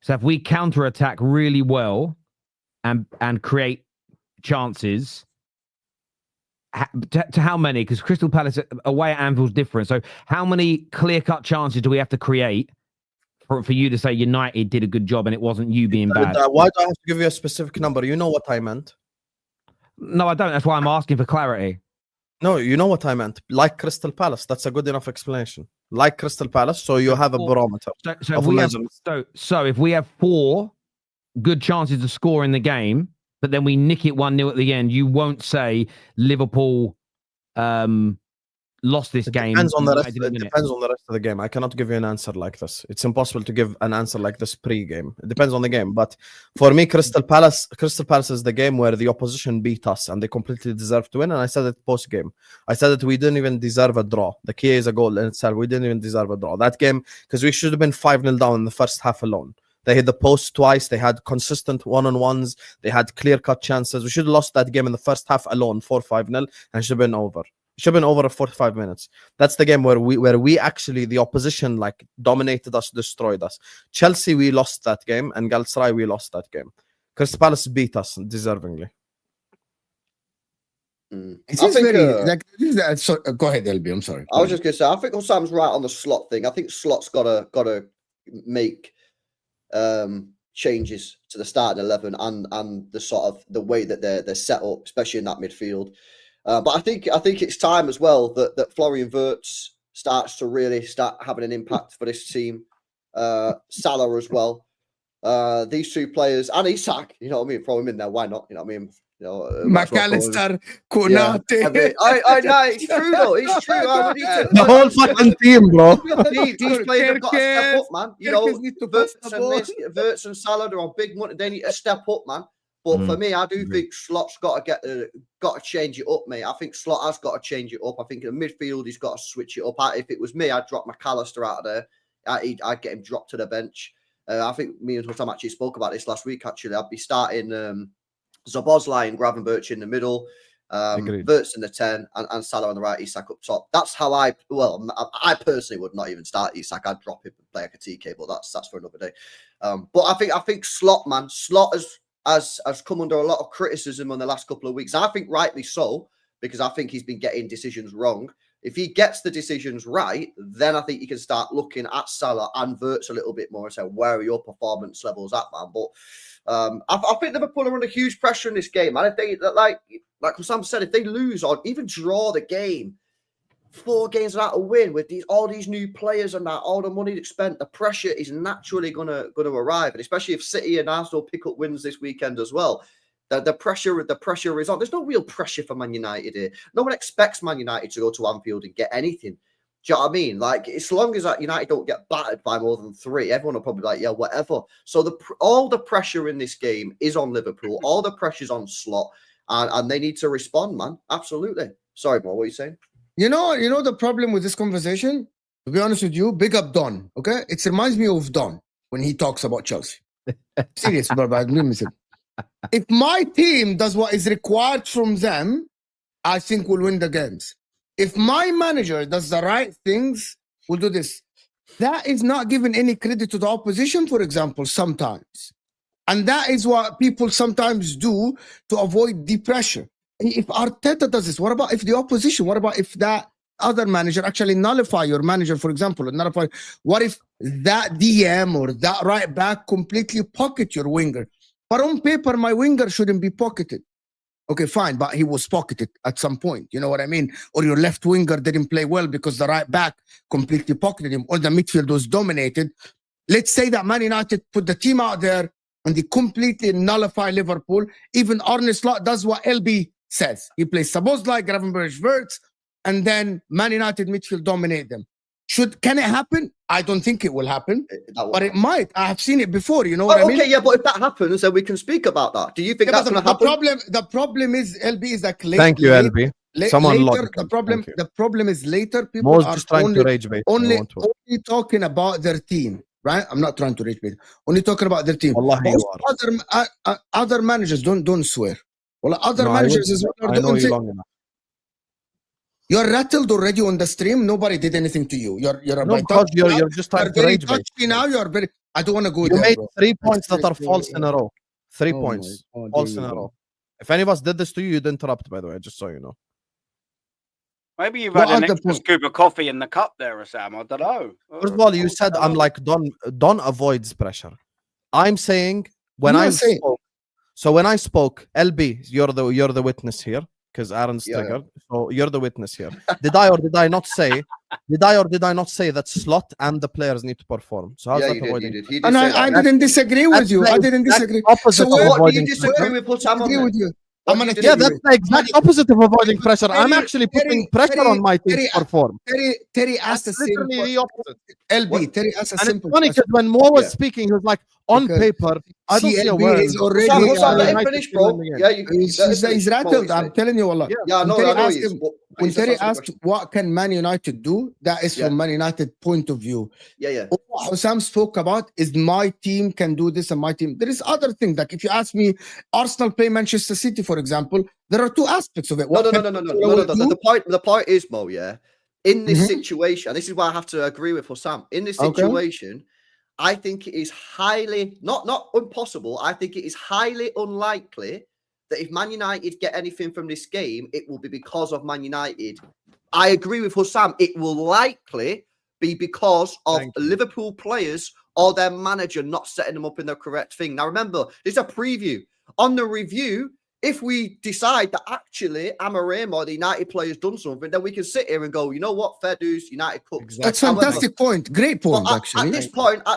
So if we counter-attack really well and create chances, to how many? Because Crystal Palace away at Anfield's different. So how many clear-cut chances do we have to create for you to say United did a good job and it wasn't you being bad? Why do I have to give you a specific number? You know what I meant. No, I don't. That's why I'm asking for clarity. No, you know what I meant. Like Crystal Palace. That's a good enough explanation. Like Crystal Palace, so you have a barometer. So if we have 4 good chances to score in the game, but then we nick it 1-0 at the end, you won't say Liverpool lost this game. It depends on the rest of the game. I cannot give you an answer like this. It's impossible to give an answer like this pre-game. It depends on the game. But for me, Crystal Palace is the game where the opposition beat us and they completely deserve to win. And I said it post-game. I said that we didn't even deserve a draw. The key is a goal in itself. We didn't even deserve a draw. That game, because we should have been 5-0 down in the first half alone. They hit the post twice. They had consistent one-on-ones. They had clear-cut chances. We should have lost that game in the first half alone, 4-5-0, and it should have been over. It should have been over at 45 minutes. That's the game where we actually, the opposition like dominated us, destroyed us. Chelsea, we lost that game, and Galatasaray, we lost that game. Crystal Palace beat us deservingly. It's just go ahead, LB. I'm sorry. I was just going to say, I think Husam's right on the slot thing. I think Slot's got to make changes to the starting 11 and the sort of the way that they're set up, especially in that midfield. But I think it's time as well that Florian Wirtz starts to really start having an impact for this team. Salah as well. These 2 players and Isak, you know what I mean? Throw him in there. Why not? You know what I mean? You know, McAllister, Konate. Yeah. I know it's true though. It's true. The whole fucking team, bro. These players have got to step up, man. You know, Wirtz and Salah, they're on big money. They need to step up, man. But for me, I do think Slot's got to change it up, mate. I think Slot has got to change it up. I think in the midfield, he's got to switch it up. If it was me, I'd drop McAllister out of there. I'd get him dropped to the bench. I think me and Husam actually spoke about this last week, actually. I'd be starting Szoboszlai and Gravenberch in the middle, Wirtz in the 10, and Salah on the right, Isak up top. That's how I personally would not even start Isak. I'd drop him and play like a TK, but that's for another day. But I think Slot, man, Slot has come under a lot of criticism in the last couple of weeks. I think rightly so, because I think he's been getting decisions wrong. If he gets the decisions right, then I think you can start looking at Salah and Wirtz a little bit more and say, where are your performance levels at, man? But I think Liverpool are under huge pressure in this game. And if they, like Husam said, if they lose or even draw the game, 4 games without a win with all these new players and that, all the money that's spent, the pressure is naturally gonna arrive, and especially if City and Arsenal pick up wins this weekend as well, the pressure is on. There's no real pressure for Man United here. No one expects Man United to go to Anfield and get anything. Do you know what I mean? Like, as long as United don't get battered by more than 3, everyone will probably be like, yeah, whatever. So all the pressure in this game is on Liverpool. All the pressure's on Slot, and they need to respond, man. Absolutely. Sorry, Mo, what are you saying? You know the problem with this conversation, to be honest with you, big up Don, okay? It reminds me of Don when he talks about Chelsea. Serious, brother. If my team does what is required from them, I think we'll win the games. If my manager does the right things, we'll do this. That is not giving any credit to the opposition, for example, sometimes. And that is what people sometimes do to avoid the pressure. If Arteta does this, what about if the opposition? What about if that other manager actually nullify your manager, for example? What if that DM or that right back completely pocket your winger? But on paper, my winger shouldn't be pocketed. Okay, fine, but he was pocketed at some point. You know what I mean? Or your left winger didn't play well because the right back completely pocketed him, or the midfield was dominated. Let's say that Man United put the team out there and they completely nullify Liverpool. Even Arne Slot does what LB says. He plays Szoboszlai, Gravenberch, Wirtz, and then Man United midfield dominate them. Can it happen? I don't think it will happen, but it might. I have seen it before. You know what I mean? Okay, yeah, but if that happens, then we can speak about that. Do you think that's going to happen? The problem is LB is that thank you, LB. Someone later, logical. the problem is later people Mo's are just trying to rage bait. only talking about their team, right? I'm not trying to rage bait. Only talking about their team. Wallahi But you are. other managers don't swear. Well, other No, managers as well. I know you long enough. You're rattled already on the stream. Nobody did anything to you. You're No, because you're just trying to very rage bait. touchy now. You're very. I don't want to go You there. made Bro. 3 points that are false in a row. 3 Oh points my God, false there in you a go. row. If any of us did this to you, you'd interrupt. By the way, just so you know. Maybe you've What had an other extra point? scoop of coffee in the cup there, Sam. I don't know. First of all, you said I'm like Don avoids pressure. I'm saying when I spoke. So when I spoke, LB, you're the witness here because Aaron's triggered. So you're the witness here. Did I or did I not say? Did I or did I not say that Slot and the players need to perform? So how's that avoiding? And I didn't disagree with you. I didn't disagree. Opposite So of What do avoiding you disagree with Husam on with then? you. I'm gonna Yeah, that's the exact opposite of avoiding pressure. I'm Terry- actually putting Terry- pressure on my team to perform. Terry asked the That's same literally the opposite. LB, Terry asked a And it's simple funny question. because when Mo was Yeah. speaking, he was like, on Because paper, I don't see a CLB word. is already Husam, let him United finish, still in bro. the game. Yeah, he's rattled. I'm telling you, Allah. Yeah, I know, Terry I know asked he is. him- But When he's just Terry asking the asked question. what can Man United do, that is from Man United point of view. Yeah. What Husam spoke about is my team can do this and my team. There is other things. Like if you ask me, Arsenal play Manchester City, for example, there are two aspects of it. No. What can Guardiola do? The point is, Mo, yeah, in this situation, and this is why I have to agree with Husam. In this situation, I think it is highly not impossible. I think it is highly unlikely that if Man United get anything from this game, it will be because of Man United. I agree with Husam. It will likely be because of Liverpool players or their manager not setting them up in the correct thing. Now, remember, this is a preview. On the review, if we decide that actually Amorim or the United players done something, then we can sit here and go, you know what, fair dues, United cooks. That's a fantastic point. Great point, actually. At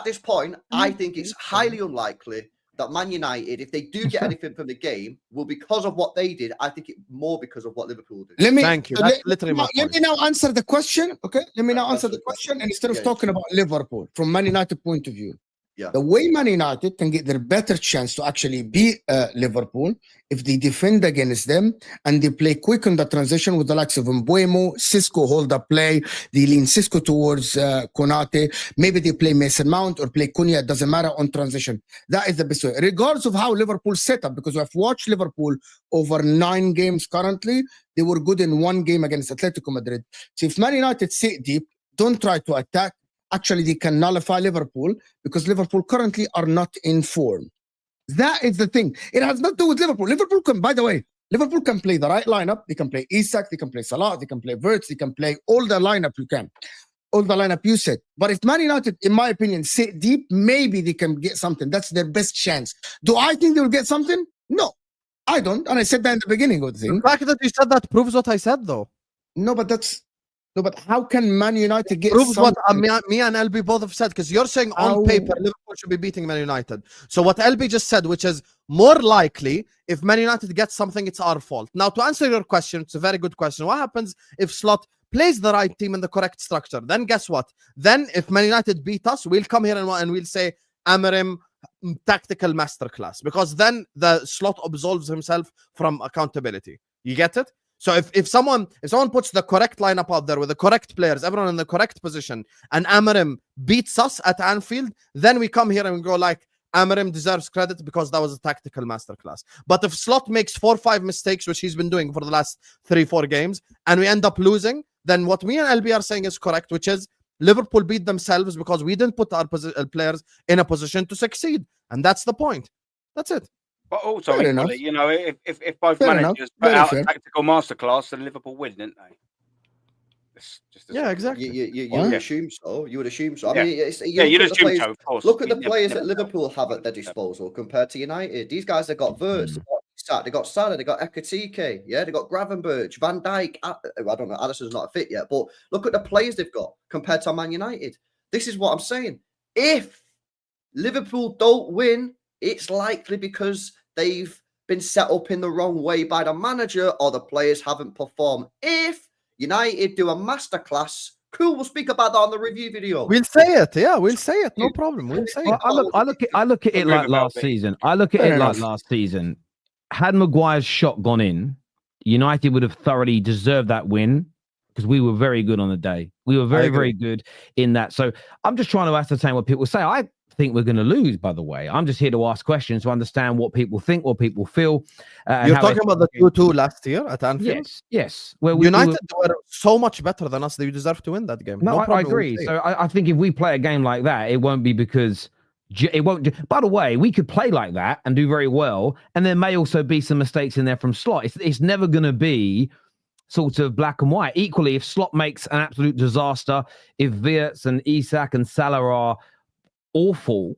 this point, I think it's highly unlikely that Man United, if they do get anything from the game, will because of what they did. I think it more because of what Liverpool did. Thank you. That's literally my Let me now answer the question. Okay, let me now answer the question, and instead of talking about Liverpool from Man United point of view. Yeah. The way Man United can get their better chance to actually beat Liverpool if they defend against them and they play quick on the transition with the likes of Mbuemo, Cisco hold up play, they lean Cisco towards Konate, maybe they play Mason Mount or play Cunha, it doesn't matter on transition. That is the best way. Regardless of how Liverpool set up, because we have watched Liverpool over 9 games currently, they were good in 1 game against Atletico Madrid. So if Man United sit deep, don't try to attack. Actually, they can nullify Liverpool because Liverpool currently are not in form. That is the thing. It has nothing to do with Liverpool. Liverpool can, by the way, Liverpool can play the right lineup. They can play Isak, they can play Salah, they can play Wirtz, they can play all the lineup you can. All the lineup you said. But if Man United, in my opinion, sit deep, maybe they can get something. That's their best chance. Do I think they will get something? No, I don't. And I said that in the beginning of the thing. The fact that you said that proves what I said, though. No, but how can Man United get proves something? what me and LB both have said, because you're saying on paper Liverpool should be beating Man United. So what LB just said, which is more likely if Man United gets something, it's our fault. Now, to answer your question, it's a very good question. What happens if Slot plays the right team in the correct structure? Then guess what? Then if Man United beat us, we'll come here and we'll say Amorim tactical masterclass, because then the Slot absolves himself from accountability. You get it? So if someone puts the correct lineup out there with the correct players, everyone in the correct position, and Amorim beats us at Anfield, then we come here and we go like, Amorim deserves credit because that was a tactical masterclass. But if Slot makes 4 or 5 mistakes, which he's been doing for the last 3-4 games, and we end up losing, then what me and LB are saying is correct, which is Liverpool beat themselves because we didn't put our players in a position to succeed. And that's the point. That's it. But also, equally, you know, if both managers put out a tactical masterclass, then Liverpool win, didn't they? Yeah, exactly. You would assume so. You would assume so. I mean, you'd assume so, of course. Look at the players that Liverpool have at their disposal compared to United. These guys have got Wirtz, they got Salah, they got Ekatike, yeah, they got Gravenberch, Van Dijk. I don't know, Addison's not a fit yet, but look at the players they've got compared to Man United. This is what I'm saying. If Liverpool don't win, it's likely because they've been set up in the wrong way by the manager or the players haven't performed. If United do a masterclass, cool, we'll speak about that on the review video. We'll say it, yeah, we'll say it, no problem. We'll say it. I look at it like last season. Had Maguire's shot gone in, United would have thoroughly deserved that win because we were very good on the day. We were very, very good in that. So I'm just trying to ascertain what people say. I think we're going to lose, by the way. I'm just here to ask questions to understand what people think, what people feel. You're talking about the 2-2 last year at Anfield? Yes. Where United were so much better than us. They deserve to win that game. No, I agree. So I think if we play a game like that, it won't be because it won't. By the way, we could play like that and do very well, and there may also be some mistakes in there from Slot. It's never going to be sort of black and white. Equally, if Slot makes an absolute disaster, if Wirtz and Isak and Salah are awful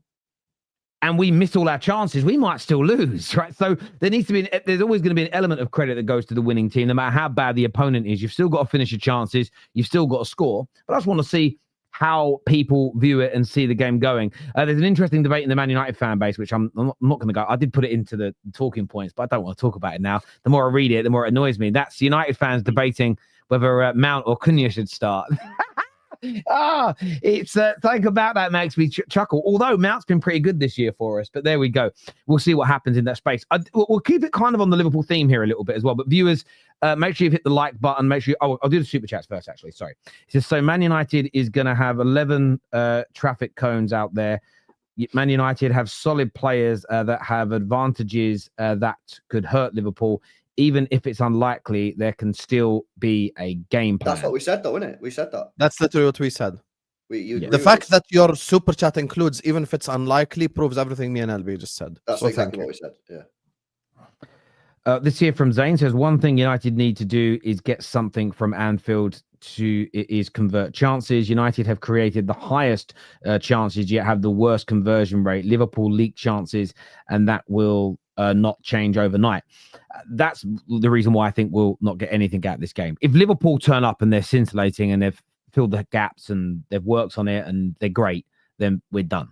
and we miss all our chances, we might still lose, right? So there needs to be there's always going to be an element of credit that goes to the winning team, no matter how bad the opponent is. You've still got to finish your chances, you've still got to score. But I just want to see how people view it and see the game going. There's an interesting debate in the Man United fan base, which I'm not going to go. I did put it into the talking points, but I don't want to talk about it now. The more I read it, the more it annoys me. That's United fans debating whether Mount or Cunha should start. It's think about that makes me chuckle. Although Mount's been pretty good this year for us, but there we go. We'll see what happens in that space. We'll keep it kind of on the Liverpool theme here a little bit as well. But viewers, make sure you hit the like button. Make sure I'll do the super chats first. Actually, sorry. It says so. Man United is going to have 11 traffic cones out there. Man United have solid players that have advantages that could hurt Liverpool. Even if it's unlikely, there can still be a game plan. That's what we said, though, isn't it? We said that. That's literally what we said. The fact that your super chat includes, even if it's unlikely, proves everything me and LB just said. That's exactly what we said, yeah. This here from Zane says, one thing United need to do is get something from Anfield is convert chances. United have created the highest chances, yet have the worst conversion rate. Liverpool leak chances, and that will not change overnight. That's the reason why I think we'll not get anything out of this game. If Liverpool turn up and they're scintillating and they've filled the gaps and they've worked on it and they're great, then we're done.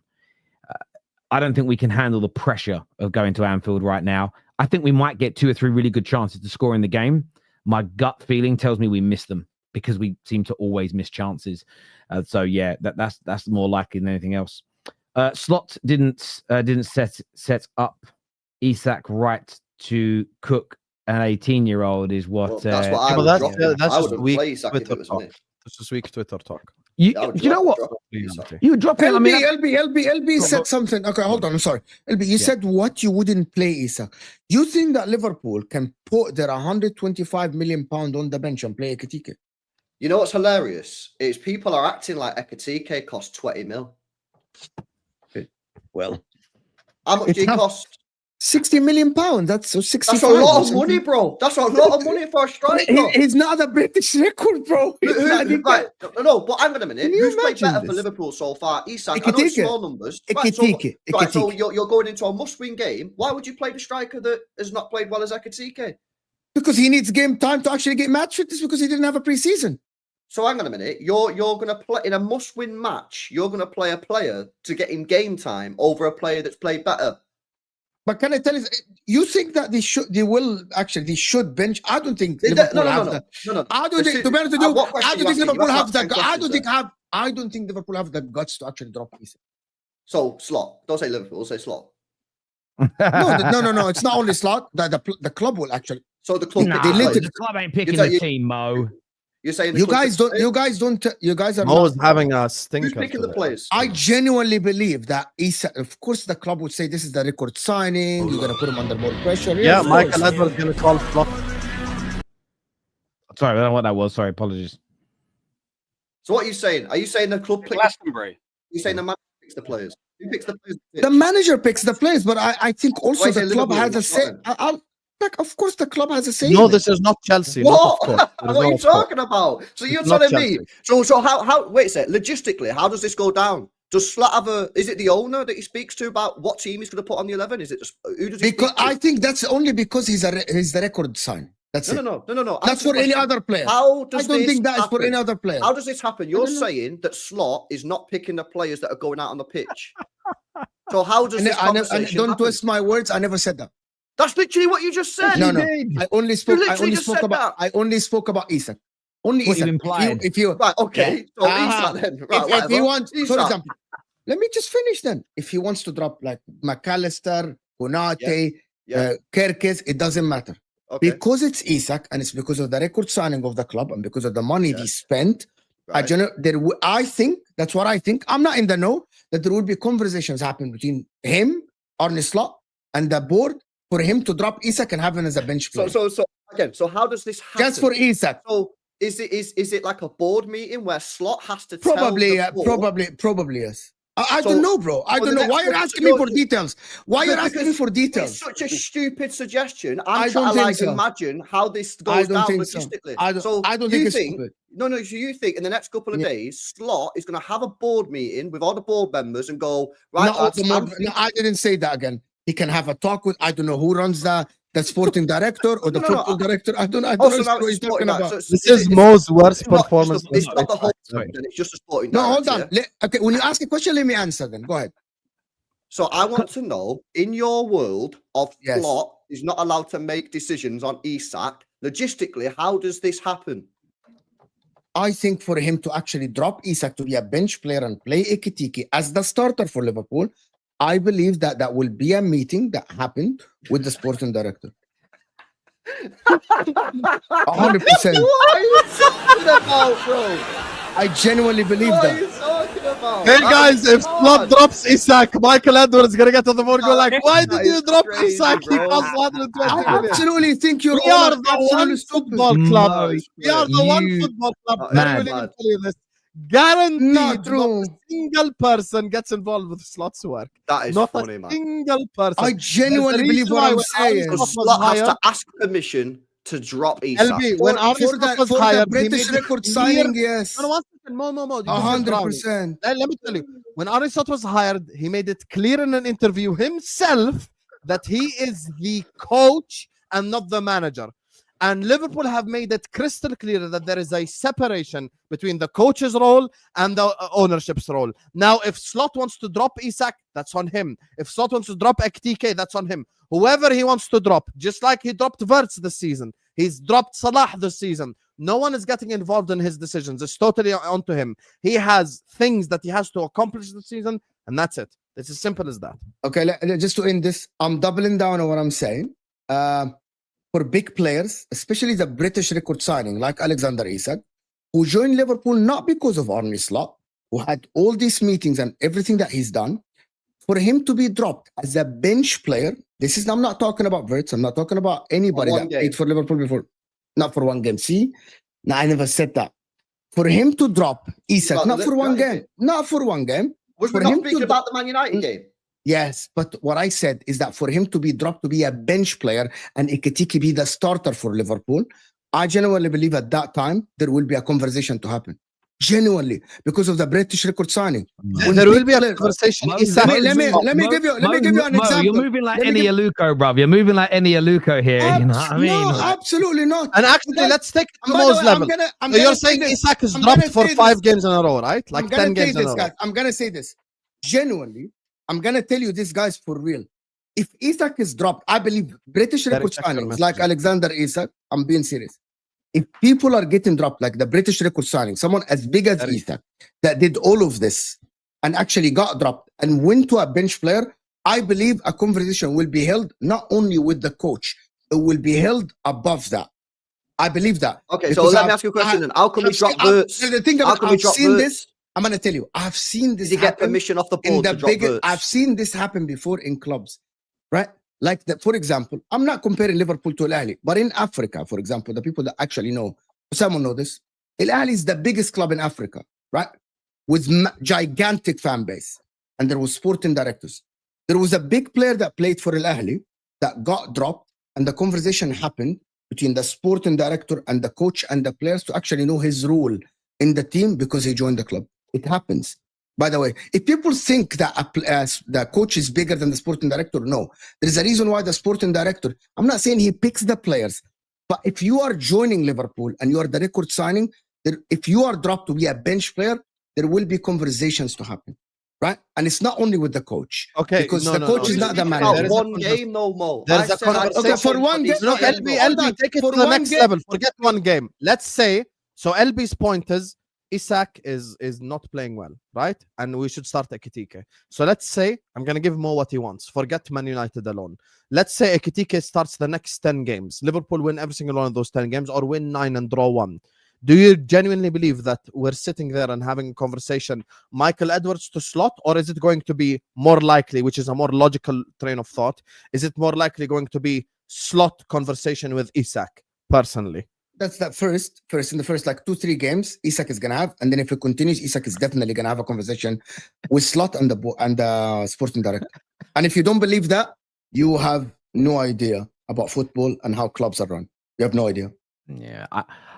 I don't think we can handle the pressure of going to Anfield right now. I think we might get 2 or 3 really good chances to score in the game. My gut feeling tells me we miss them because we seem to always miss chances. So yeah, that's more likely than anything else. Slot didn't set up Isak right to cook an 18-year-old is what. Well, that's what I would drop. That's I just weak Twitter talk. Me. That's just weak Twitter talk. You know what? You would drop it. LB, I mean, LB said something. Okay, hold on. I'm sorry. LB, you said what you wouldn't play, Isak. You think that Liverpool can put their 125 million pound on the bench and play Ekitike? You know what's hilarious? Is people are acting like Ekitike cost 20 mil. Well, how much did it cost? 60 million pounds. That's 65. That's a lot of money, bro. That's a lot of money for a striker. He's not the British record, bro. Right. No, but hang on a minute. Who's played better for Liverpool so far? Isak. I know small numbers. So you're going into a must-win game. Why would you play the striker that has not played well as Ekitike? Because he needs game time to actually get match fit. This because he didn't have a preseason. So hang on a minute. You're going to play in a must-win match. You're going to play a player to get him game time over a player that's played better. But can I tell you, you think that they should bench? I don't think Liverpool have that. No. I don't think, to be honest with you, I don't think Liverpool have that. I don't think Liverpool have the guts to actually drop Isak. So Slot, don't say Liverpool, say Slot. No. It's not only Slot. The club will actually. So the club, the club ain't picking the team, Mo. You're saying you guys are always having a stinker. Who's picking the players? I genuinely believe that Isak, of course, the club would say this is the record signing. You're gonna put him under more pressure. Yeah, Michael Edwards gonna call flop. Sorry, I don't know what that was. Sorry, apologies. So what are you saying? Are you saying the club picks Glastonbury? You saying the manager picks the players? Who picks the players? The manager picks the players, but I think also the club has a say. Of course, the club has a say. No, this is not Chelsea. What? What are you talking about? So you're telling me? So how? Wait a sec. Logistically, how does this go down? Does Slot have a? Is it the owner that he speaks to about what team he's going to put on the 11? Is it just who does he? Because I think that's only because he's the record sign. That's it. No. That's for any other player. I don't think that is for any other player. How does this happen? You're saying that Slot is not picking the players that are going out on the pitch. So how does this conversation don't happen? twist my words. I never said that. That's literally what you just said. No. I only spoke about Isak. Only Isak. If you right, okay. So Isak then. Right, if he wants, for example, let me just finish then. If he wants to drop like McAllister, Konate, Gyokeres, it doesn't matter. Okay. Because it's Isak and it's because of the record signing of the club and because of the money they spent, Right. I think, that's what I think. I'm not in the know that there will be conversations happen between him, Arne Slot, and the board for him to drop Isak and have him as a bench player. So again, so how does this happen? Just for Isak. So is it like a board meeting where Slot has to Probably, tell the board? probably yes. I don't know, bro. I don't know. Why you're asking me for details? Why you're asking me for details? It's such a stupid suggestion. I I'm don't trying to think so. imagine how this I goes don't down think so. logistically. I don't think it's stupid. No, so you think in the next couple of days, Slot is going to have a board meeting with all the board members and go, right, No, I didn't say that again. He can have a talk with, I don't know who runs the sporting director or the football director. I don't know what he's talking about. This is Mo's worst performance. It's not the whole thing, it's just a sporting No, director. hold on. Okay, when you ask a question, let me answer then. Go ahead. So I want to know, in your world of Slot is not allowed to make decisions on Isak, logistically, how does this happen? I think for him to actually drop Isak to be a bench player and play Ekitike as the starter for Liverpool, I believe that will be a meeting that happened with the sporting director. 100%. What are you talking about, bro? I genuinely believe What that. are you talking about? Hey guys, if Slot drops Isak, Michael Edwards is gonna get on the board and go like, why did you drop crazy, Isak? He bro. costs 120 I million. absolutely think you're We are all the one football club. No, We are the one you- football club. Man. I will even tell you this. Guaranteed, Not true. not a single person gets involved with Slot's work. That is Not funny, a man. single person. I genuinely There's a believe reason what why I'm when saying. Arne So Slot was Slot has hired- to ask permission to drop Isak. LB, when Arne For Slot was the hired, he British made it record clear- signing, yes. No, 1 second. Mo. you just 100%. Let me tell you, when Arne Slot was hired, he made it clear in an interview himself that he is the coach and not the manager. And Liverpool have made it crystal clear that there is a separation between the coach's role and the ownership's role. Now, if Slot wants to drop Isak, that's on him. If Slot wants to drop Ekitike, that's on him. Whoever he wants to drop, just like he dropped Wirtz this season, he's dropped Salah this season. No one is getting involved in his decisions. It's totally onto him. He has things that he has to accomplish this season, and that's it. It's as simple as that. Okay, just to end this, I'm doubling down on what I'm saying. For big players, especially the British record signing, like Alexander Isak, who joined Liverpool not because of Arne Slot, who had all these meetings and everything that he's done, for him to be dropped as a bench player, I'm not talking about Wirtz, I'm not talking about anybody that played for Liverpool before, not for one game. See, no, I never said that. For him to drop Isak, not for one game, not for one game. Was we not speaking about the Man United game? Yes, but what I said is that for him to be dropped to be a bench player and Ekitike be the starter for Liverpool, I genuinely believe at that time there will be a conversation to happen. Genuinely, because of the British record signing. There will be a conversation. Let me give you an example. You're moving like Eni Aluko, bruv. You're moving like Eni Aluko here. You know what I mean? No, absolutely not. And actually, let's take it to Mo's level. So you're saying Isak is dropped for 5 games in a row, right? Like 10 games in a row. I'm going to say this. Genuinely, I'm going to tell you this, guys, for real. If Isak is dropped, I believe British record signings like Alexander Isak, I'm being serious. If people are getting dropped, like the British record signing, someone as big as Isak that did all of this and actually got dropped and went to a bench player, I believe a conversation will be held not only with the coach, it will be held above that. I believe that. Okay, so let me ask you a question then. How can we drop Wirtz? The thing about I've seen this. I'm going to tell you, I've seen this. Did he get permission off the board to drop Wirtz? I've seen this happen before in clubs, right? Like that, for example, I'm not comparing Liverpool to Al Ahly, but in Africa, for example, the people that actually know, someone know this, Al Ahly is the biggest club in Africa, right? With gigantic fan base, and there was sporting directors. There was a big player that played for Al Ahly that got dropped, and the conversation happened between the sporting director and the coach and the players to actually know his role in the team because he joined the club. It happens. By the way, if people think that the coach is bigger than the sporting director, no. There's a reason why the sporting director, I'm not saying he picks the players, but if you are joining Liverpool and you are the record signing, if you are dropped to be a bench player, there will be conversations to happen, right? And it's not only with the coach. Okay, because the coach is not the manager. One game, no more. There's a conversation. Okay, for one game. No, LB, take it to the next level. Forget one game. Let's say, so LB's point is, Isak is not playing well, right? And we should start Ekitike. So let's say I'm gonna give Mo what he wants. Forget Man United alone. Let's say Ekitike starts the next 10 games. Liverpool win every single one of those 10 games, or win 9 and draw 1. Do you genuinely believe that we're sitting there and having a conversation, Michael Edwards to slot, or is it going to be more likely, which is a more logical train of thought, is it more likely going to be slot conversation with Isak personally? That's that first in the first like 2-3 games Isak is gonna have, and then if it continues, Isak is definitely gonna have a conversation with Slot and the sporting director. And if you don't believe that, you have no idea about football and how clubs are run. You have no idea. Yeah,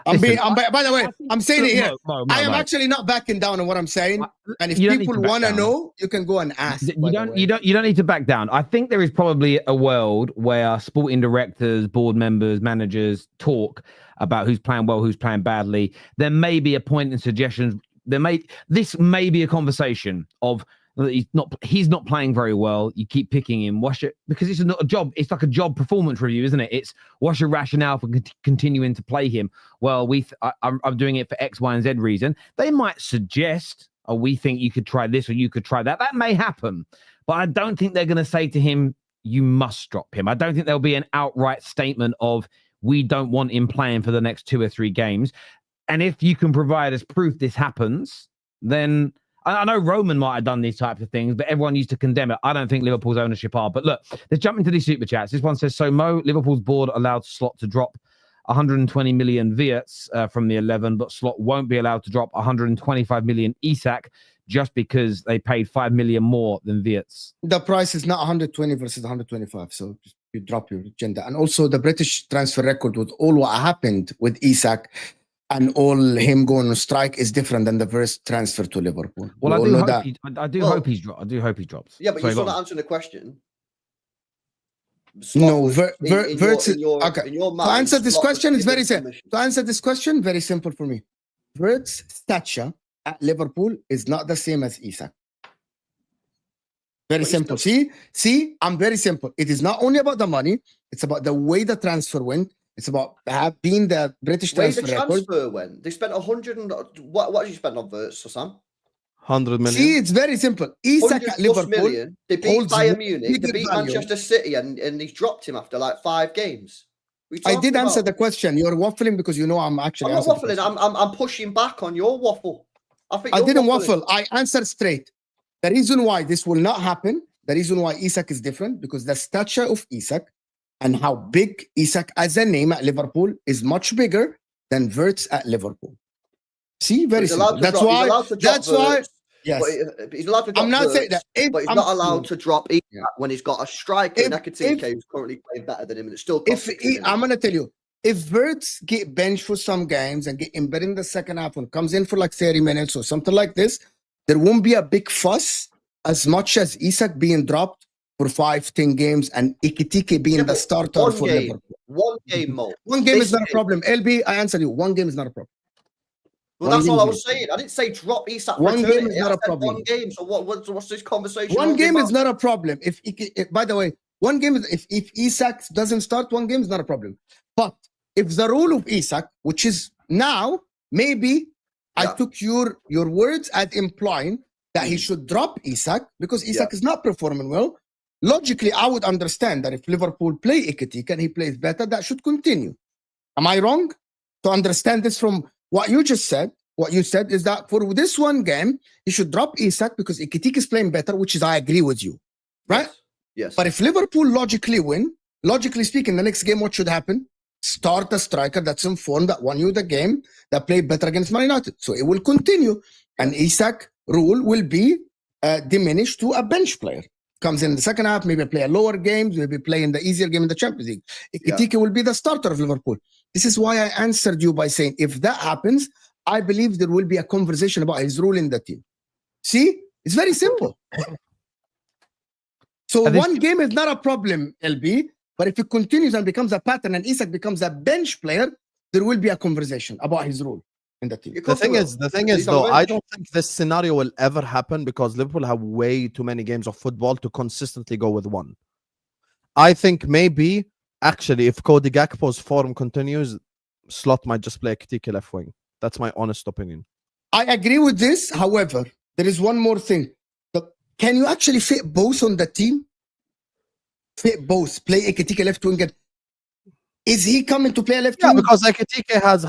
by the way, I'm saying it here. I am actually not backing down on what I'm saying. And if people want to know, you can go and ask. You don't need to back down. I think there is probably a world where sporting directors, board members, managers talk about who's playing well, who's playing badly. There may be a point in suggestions. This may be a conversation of he's not playing very well. You keep picking him. What's it? Because it's not a job. It's like a job performance review, isn't it? It's what's your rationale for continuing to play him? Well, I'm doing it for X, Y, and Z reason. They might suggest, oh, we think you could try this or you could try that. That may happen, but I don't think they're going to say to him, you must drop him. I don't think there'll be an outright statement of we don't want him playing for the next 2 or 3 games. And if you can provide us proof this happens, then I know Roman might have done these types of things, but everyone used to condemn it. I don't think Liverpool's ownership are. But look, let's jump into these super chats. This one says, so Mo, Liverpool's board allowed Slot to drop 120 million Wirtz from the 11, but Slot won't be allowed to drop 125 million Isak just because they paid 5 million more than Wirtz. The price is not 120 versus 125. So you drop your agenda. And also the British transfer record with all what happened with Isak and all him going on strike is different than the first transfer to Liverpool. Well, I do hope he drops. Yeah, but you're still not answering the question. No, to answer this question is very simple. To answer this question, very simple for me. Wirtz's stature at Liverpool is not the same as Isak. Very simple. See, I'm very simple. It is not only about the money, it's about the way the transfer went. It's about being the British transfer record. Went. They spent 100 and what did you spend on Wirtz, Husam? 100 million. See, it's very simple. Isak at Liverpool. Million. They beat Bayern Munich, they beat Manchester City, and he's dropped him after like 5 games. I did answer the question. You're waffling because you know I'm actually. I'm not waffling. I'm pushing back on your waffle. I didn't waffle. I answered straight. The reason why this will not happen, the reason why Isak is different, because the stature of Isak and how big Isak as a name at Liverpool is much bigger than Wirtz at Liverpool. See, very simple. That's why. Yes, he's allowed to drop. I'm not saying that, but he's not allowed to drop Isak when he's got a striker in Ekitike who's currently playing better than him, and it's still. I'm gonna tell you, if Wirtz get benched for some games and get embedded in the second half and comes in for like 30 minutes or something like this, there won't be a big fuss as much as Isak being dropped for 5-10 games and Ekitike being the starter for Liverpool. One game more. One game is not a problem. LB, I answered you. One game is not a problem. Well, that's all I was saying. I didn't say drop Isak. One game is not a problem. One game. So what's this conversation? One game is not a problem. If by the way, one game is if Isak doesn't start, one game is not a problem. But if the rule of Isak, which is now, maybe I took your words as implying that he should drop Isak because Isak is not performing well. Logically, I would understand that if Liverpool play Ekitike and he plays better, that should continue. Am I wrong to understand this from what you just said? What you said is that for this one game, he should drop Isak because Ekitike is playing better, which is I agree with you, right? Yes. But if Liverpool logically win, logically speaking, the next game, what should happen? Start a striker that's informed, that won you the game, that played better against Man United. So it will continue. And Isak rule will be diminished to a bench player. Comes in the second half, maybe play a lower game, maybe play in the easier game in the Champions League. Ekitike will be the starter of Liverpool. This is why I answered you by saying, if that happens, I believe there will be a conversation about his role in the team. See? It's very simple. So one game is not a problem, LB. But if it continues and becomes a pattern and Isak becomes a bench player, there will be a conversation about his role in the team. The thing is though, I don't think this scenario will ever happen because Liverpool have way too many games of football to consistently go with one. I think maybe, actually, if Cody Gakpo's form continues, Slot might just play Ekitike left wing. That's my honest opinion. I agree with this. However, there is one more thing. Can you actually fit both on the team? Fit both. Play Ekitike left winger. Is he coming to play left wing? Because Ekitike has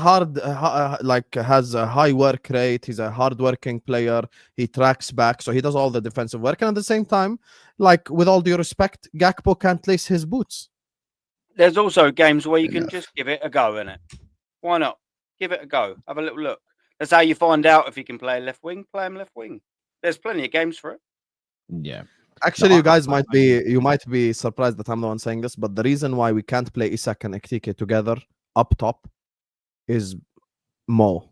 has a high work rate. He's a hard-working player. He tracks back, so he does all the defensive work. And at the same time, like with all due respect, Gakpo can't lace his boots. There's also games where you can just give it a go, innit? Why not? Give it a go. Have a little look. That's how you find out if you can play left wing. Play him left wing. There's plenty of games for it. Yeah. Actually, you guys might be surprised that I'm the one saying this, but the reason why we can't play Isak and Ekitike together up top is Mo.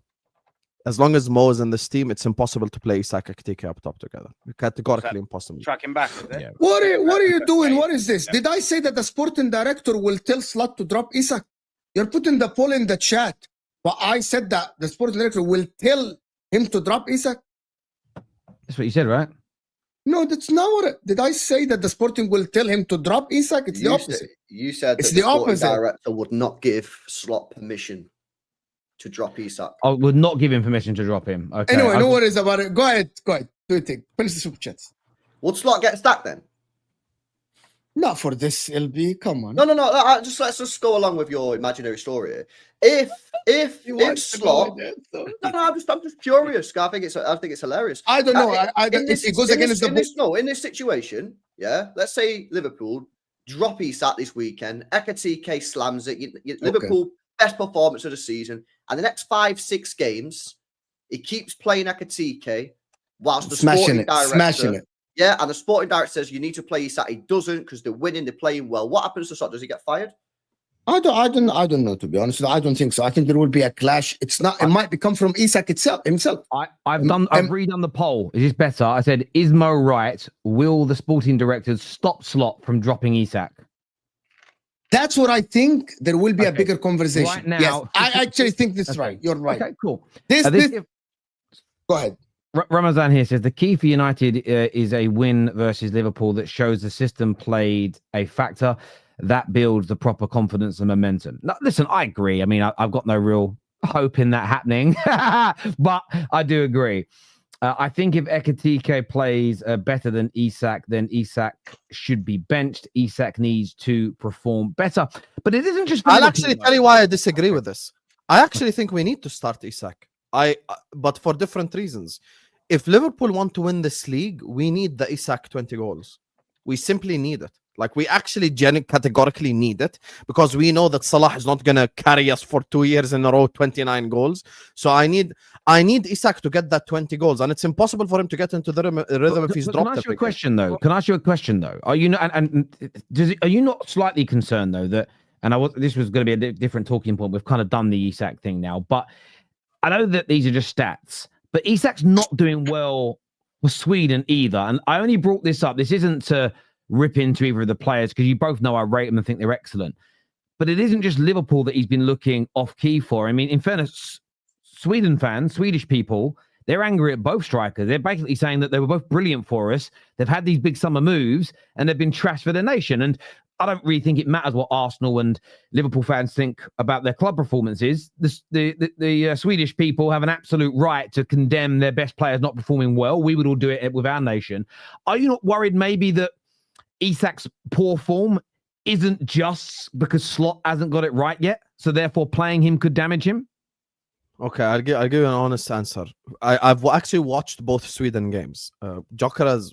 As long as Mo is in this team, it's impossible to play Isak and Ekitike up top together. Categorically impossible. Tracking back, is it? Yeah. What are you doing? What is this? Did I say that the sporting director will tell Slot to drop Isak? You're putting the poll in the chat. But I said that the sporting director will tell him to drop Isak. That's what you said, right? No, that's not what did I say that the sporting will tell him to drop Isak? It's the opposite. You said it's that the sporting opposite. Director would not give Slot permission to drop Isak. I would not give him permission to drop him. Okay. Anyway, no worries about it. Go ahead. Do your thing. Finish the super chats. Would Slot get stacked then? Not for this, LB. Come on. No. Let's just go along with your imaginary story. If Slot, I'm just curious. I think it's hilarious. I don't know. It goes against in this situation, yeah. Let's say Liverpool drop Isak this weekend. Ekitike slams it. Liverpool best performance of the season, and the next 5-6 games, he keeps playing Ekitike whilst the sporting director smashing it. Yeah, and the sporting director says you need to play Isak. He doesn't because they're winning, they're playing well. What happens to Slot? Does he get fired? I don't know, to be honest. I don't think so. I think there will be a clash. It's not. It might come from Isak himself. I've redone the poll. Is this better? I said, is Mo right? Will the sporting directors stop Slot from dropping Isak? That's what I think. There will be a bigger conversation. Right now, yes, I actually think this is right. You're right. Okay, cool. Go ahead. Ramazan here says the key for United is a win versus Liverpool that shows the system played a factor that builds the proper confidence and momentum. Now, listen, I agree. I mean, I've got no real hope in that happening, but I do agree. I think if Ekitike plays better than Isak, then Isak should be benched. Isak needs to perform better, but it isn't just. I'll actually tell you why I disagree with this. I actually think we need to start Isak. But for different reasons. If Liverpool want to win this league, we need the Isak 20 goals. We simply need it. Like, we actually categorically need it because we know that Salah is not going to carry us for 2 years in a row, 29 goals. So I need Isak to get that 20 goals, and it's impossible for him to get into the rhythm if he's dropped. Can I ask you a question though? Can I ask you a question though? Are you not, are you not slightly concerned though that, this was going to be a different talking point. We've kind of done the Isak thing now, but I know that these are just stats, but Isak's not doing well for Sweden either. And I only brought this up. This isn't to rip into either of the players because you both know I rate them and think they're excellent. But it isn't just Liverpool that he's been looking off key for. I mean, in fairness, Sweden fans, Swedish people, they're angry at both strikers. They're basically saying that they were both brilliant for us. They've had these big summer moves and they've been trash for their nation. And I don't really think it matters what Arsenal and Liverpool fans think about their club performances. The Swedish people have an absolute right to condemn their best players not performing well. We would all do it with our nation. Are you not worried maybe that Isak's poor form isn't just because Slot hasn't got it right yet, so therefore playing him could damage him? Okay, I'll give you an honest answer. I've actually watched both Sweden games. Gyokeres,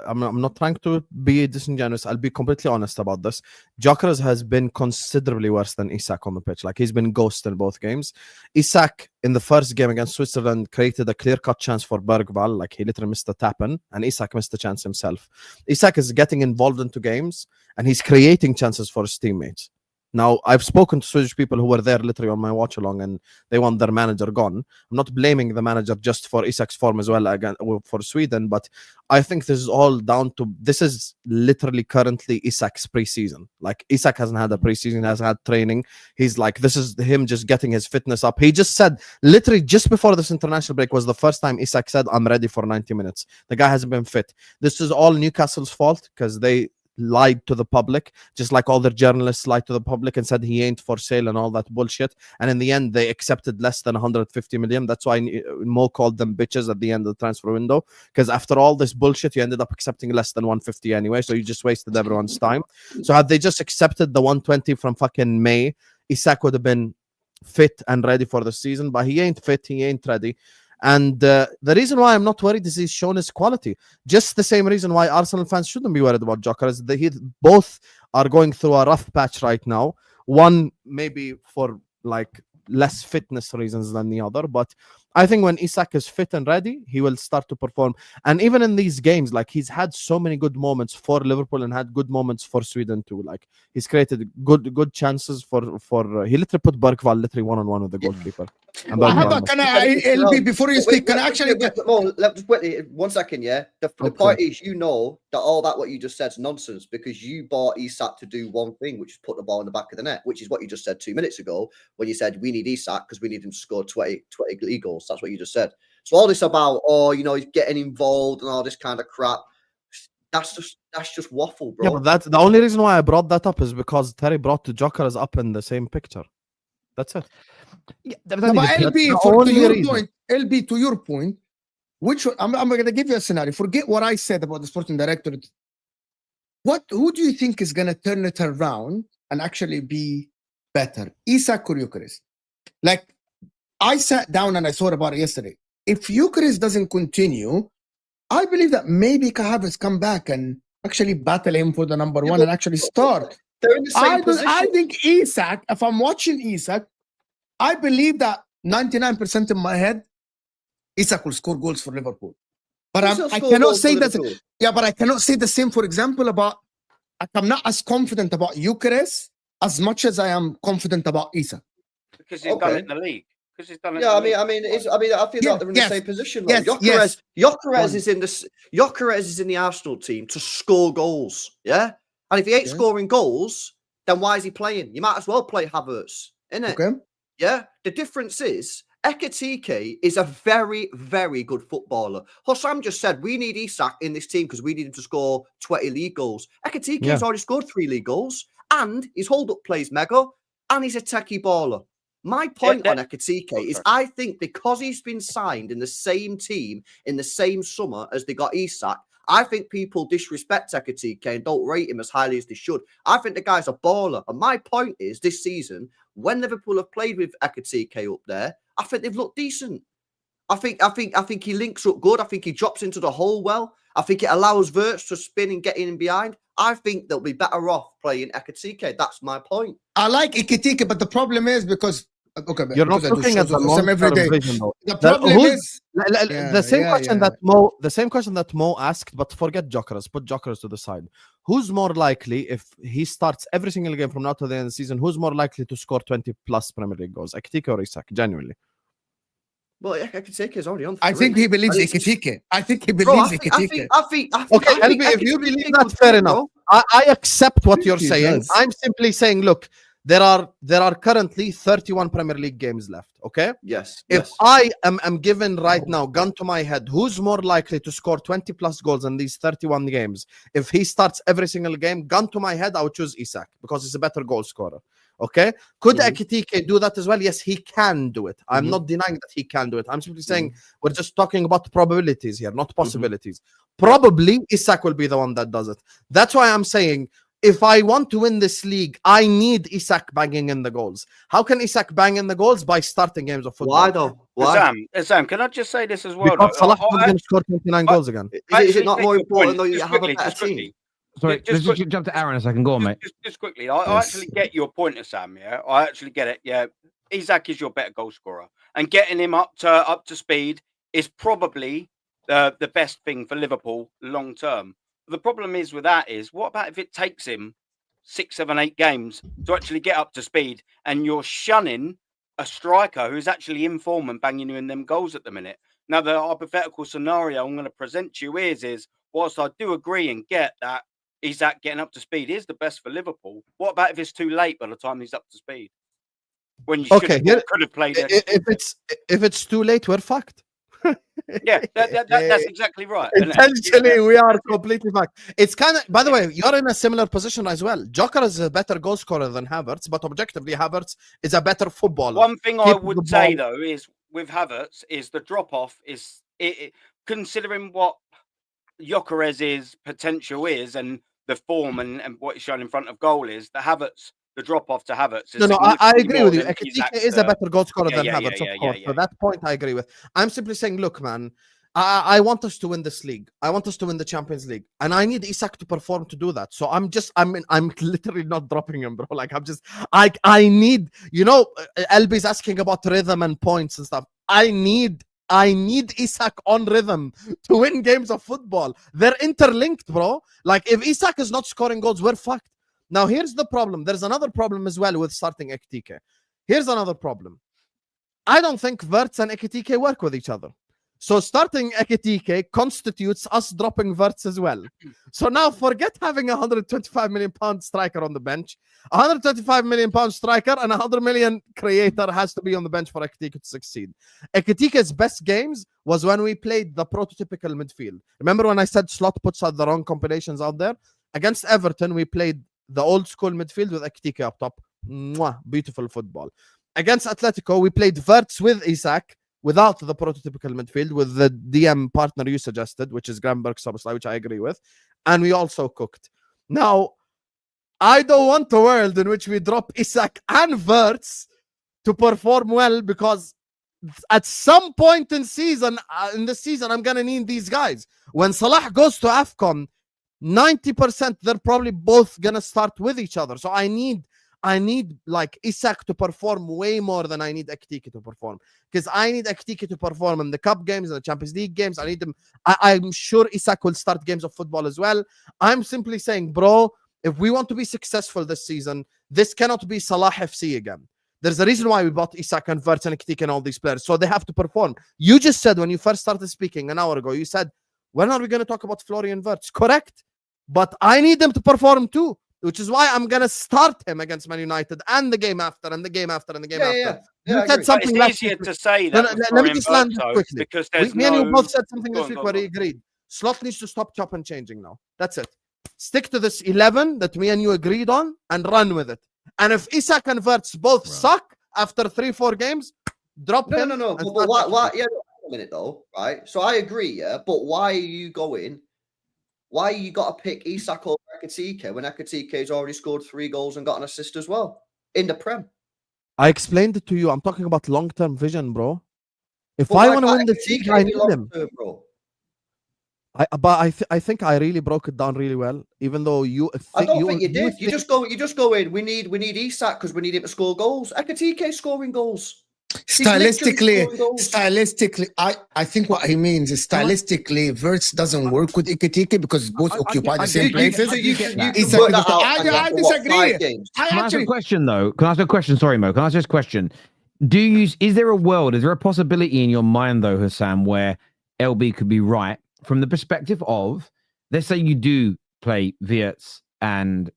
I'm not trying to be disingenuous. I'll be completely honest about this. Gyokeres has been considerably worse than Isak on the pitch. Like, he's been ghosted in both games. Isak in the first game against Switzerland created a clear-cut chance for Bergvall. Like, he literally missed the tap-in, and Isak missed the chance himself. Isak is getting involved into games, and he's creating chances for his teammates. Now, I've spoken to Swedish people who were there literally on my watch along, and they want their manager gone. I'm not blaming the manager just for Isak's form as well again for Sweden, but I think this is all down to, this is literally currently Isak's preseason. Like, Isak hasn't had a preseason, hasn't had training. He's like, this is him just getting his fitness up. He just said, literally just before this international break was the first time Isak said, I'm ready for 90 minutes. The guy hasn't been fit. This is all Newcastle's fault because they lied to the public, just like all the journalists lied to the public and said he ain't for sale and all that bullshit. And in the end, they accepted less than 150 million. That's why Mo called them bitches at the end of the transfer window, because after all this bullshit, you ended up accepting less than 150 anyway. So you just wasted everyone's time. So had they just accepted the 120 from fucking May, Isak would have been fit and ready for the season, but he ain't fit, he ain't ready. And the reason why I'm not worried is he's shown his quality. Just the same reason why Arsenal fans shouldn't be worried about Gyokeres. Both are going through a rough patch right now. One maybe for like less fitness reasons than the other, but I think when Isak is fit and ready, he will start to perform. And even in these games, like he's had so many good moments for Liverpool and had good moments for Sweden too. Like he's created good chances for he literally put Bergvall literally one-on-one with the goalkeeper. Can I, LB, before you speak, can I actually wait, 1 second, yeah? The point is, you know that all that what you just said is nonsense because you bought Isak to do one thing, which is put the ball in the back of the net, which is what you just said 2 minutes ago when you said we need Isak because we need him to score 20 league goals. That's what you just said. So all this about, he's getting involved and all this kind of crap, that's just waffle, bro. Yeah, but that's the only reason why I brought that up is because Terry brought the Gyokeres up in the same picture. That's it. Yeah, but LB, to your point, which I'm going to give you a scenario. Forget what I said about the sporting director. Who do you think is going to turn it around and actually be better, Isak or Gyokeres? Like, I sat down and I thought about it yesterday. If Gyokeres doesn't continue, I believe that maybe Havertz come back and actually battle him for the number one and actually start. They're in the same position. I think Isak, if I'm watching Isak, I believe that 99% in my head, Isak will score goals for Liverpool. But I cannot say that. Yeah, but I cannot say the same, for example, about, I'm not as confident about Gyokeres as much as I am confident about Isak. Because he's done it in the league. Yeah, I mean, I feel like they're in the same position. Like, Gyokeres is in the Arsenal team to score goals. Yeah, and if he ain't scoring goals, then why is he playing? You might as well play Havertz, innit? Okay. Yeah. The difference is Ekitike is a very, very good footballer. Husam just said we need Isak in this team because we need him to score 20 league goals. Ekitike has already scored 3 league goals, and his hold-up plays mega, and he's a techie baller. My point on Ekitike is I think because he's been signed in the same team in the same summer as they got Isak, I think people disrespect Ekitike and don't rate him as highly as they should. I think the guy's a baller. And my point is this season, when Liverpool have played with Ekitike up there, I think they've looked decent. I think he links up good. I think he drops into the hole well. I think it allows Wirtz to spin and get in behind. I think they'll be better off playing Ekitike. That's my point. I like Ekitike, but the problem is because you're not looking at the long-term vision, though. The problem is the same question that Mo asked, but forget Gyokeres. Put Gyokeres to the side. Who's more likely, if he starts every single game from now to the end of the season, who's more likely to score 20 plus Premier League goals, Ekitike or Isak? Genuinely. Well, Ekitike is already on 3. I think he believes Ekitike. I think he believes Ekitike. Okay, LB, if you believe that, fair enough. I accept what you're saying. I'm simply saying, look, there are currently 31 Premier League games left. Okay. Yes. If I am given right now, gun to my head, who's more likely to score 20 plus goals in these 31 games? If he starts every single game, gun to my head, I would choose Isak because he's a better goal scorer. Okay. Could Ekitike do that as well? Yes, he can do it. I'm not denying that he can do it. I'm simply saying we're just talking about probabilities here, not possibilities. Probably Isak will be the one that does it. That's why I'm saying, if I want to win this league, I need Isak banging in the goals. How can Isak bang in the goals? By starting games of football. Why though? Why? Sam, can I just say this as well? Because Salah is going to score 29 goals again. Is it not more important though you have a better team? Sorry, just jump to Aaron a second. Go on, mate. Just quickly. I actually get your point, Sam. Yeah, I actually get it. Yeah, Isak is your better goal scorer, and getting him up to speed is probably the best thing for Liverpool long term. The problem is with that is, what about if it takes him 6, 7, 8 games to actually get up to speed and you're shunning a striker who's actually in form and banging you in them goals at the minute? Now, the hypothetical scenario I'm going to present to you is whilst I do agree and get that Isak getting up to speed is the best for Liverpool, what about if it's too late by the time he's up to speed? When you could have played it. If it's too late, we're fucked. Yeah, that's exactly right. Essentially, we are completely fucked. It's kind of, by the way, you're in a similar position as well. Gyokeres is a better goal scorer than Havertz, but objectively, Havertz is a better footballer. One thing I would say though is with Havertz is the drop off is considering what Gyokeres' potential is and the form and what he's shown in front of goal is the Havertz. The drop off to Havertz. No, I agree with you. Ekitike is a better goal scorer than Havertz, of course. So that point I agree with. I'm simply saying, look, man, I want us to win this league. I want us to win the Champions League, and I need Isak to perform to do that. So I'm literally not dropping him, bro. Like I need, you know, LB's asking about rhythm and points and stuff. I need Isak on rhythm to win games of football. They're interlinked, bro. Like if Isak is not scoring goals, we're fucked. Now, here's the problem. There's another problem as well with starting Ekitike. Here's another problem. I don't think Wirtz and Ekitike work with each other. So starting Ekitike constitutes us dropping Wirtz as well. So now forget having a £125 million striker on the bench. A £125 million striker and a £100 million creator has to be on the bench for Ekitike to succeed. Ekitike's best games was when we played the prototypical midfield. Remember when I said Slot puts out the wrong combinations out there? Against Everton, we played the old school midfield with Ekitike up top. Mwah, beautiful football. Against Atletico, we played Wirtz with Isak without the prototypical midfield with the DM partner you suggested, which is Granberg Szoboszlai, which I agree with. And we also cooked. Now, I don't want a world in which we drop Isak and Wirtz to perform well because at some point in the season, I'm going to need these guys. When Salah goes to AFCON, 90% they're probably both gonna start with each other. So I need like Isak to perform way more than I need Ekitike to perform, because I need Ekitike to perform in the cup games and the Champions League games. I need them. I'm sure Isak will start games of football as well. I'm simply saying, bro, if we want to be successful this season, this cannot be Salah FC again. There's a reason why we bought Isak and Wirtz and Ekitike and all these players, so they have to perform. You just said when you first started speaking an hour ago, you said, when are we going to talk about Florian Wirtz? Correct. But I need them to perform too, which is why I'm going to start him against Man United and the game after and the game after and the game after. You said something it's easier to say that. Let me just land quickly. Because me and you both said something this week where we agreed. Slot needs to stop chop and changing now. That's it. Stick to this 11 that me and you agreed on and run with it. And if Isak and Wirtz both suck after 3-4 games, drop him. No. But why? Yeah, a minute though, right? So I agree, yeah. But why are you going? Why you got to pick Isak over Ekitike when Ekitike has already scored 3 goals and got an assist as well in the Prem? I explained it to you. I'm talking about long-term vision, bro. If I want to win the league, I need him. Bro. I think I really broke it down really well. Even though I don't think you did. You just go in. We need Isak because we need him to score goals. Ekitike scoring goals. Stylistically, I think what he means is stylistically, Wirtz doesn't work with Ekitike because both occupy the same places. I disagree. Can I ask a question though? Can I ask a question? Sorry, Mo. Can I ask this question? Is there a possibility in your mind though, Husam, where LB could be right from the perspective of, let's say you do play Wirtz and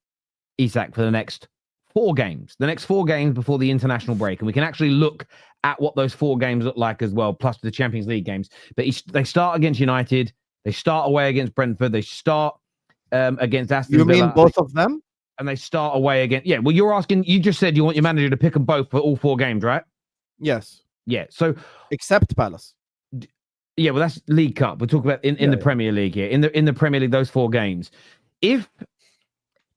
Isak for the next 4 games, before the international break, and we can actually look at what those 4 games look like as well, plus the Champions League games. But they start against United, they start away against Brentford, they start against Aston Villa. You mean both of them? And they start away again. Yeah, well, you just said you want your manager to pick them both for all 4 games, right? Yes. Yeah, so... Except Palace. Yeah, well, that's League Cup. We're talking about in the Premier League here. In the Premier League, those 4 games.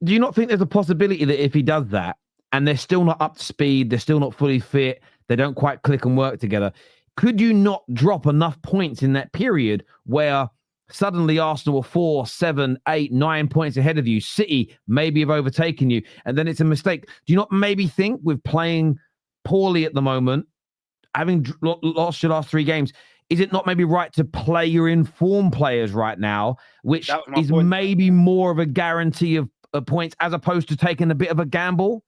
Do you not think there's a possibility that if he does that and they're still not up to speed, they're still not fully fit, they don't quite click and work together, could you not drop enough points in that period where suddenly Arsenal are 4, 7, 8, 9 points ahead of you, City maybe have overtaken you, and then it's a mistake? Do you not maybe think with playing poorly at the moment, having lost your last 3 games, is it not maybe right to play your informed players right now, which is maybe more of a guarantee of points as opposed to taking a bit of a gamble?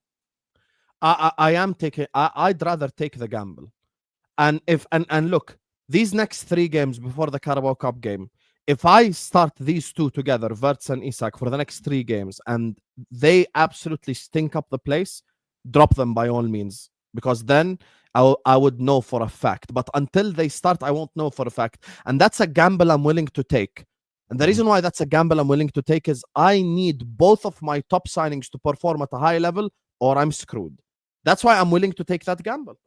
I'd rather take the gamble. And look, these next 3 games before the Carabao Cup game, if I start these 2 together, Wirtz and Isak, for the next 3 games, and they absolutely stink up the place, drop them by all means. Because then I would know for a fact. But until they start, I won't know for a fact. And that's a gamble I'm willing to take. And the reason why that's a gamble I'm willing to take is I need both of my top signings to perform at a high level, or I'm screwed. That's why I'm willing to take that gamble.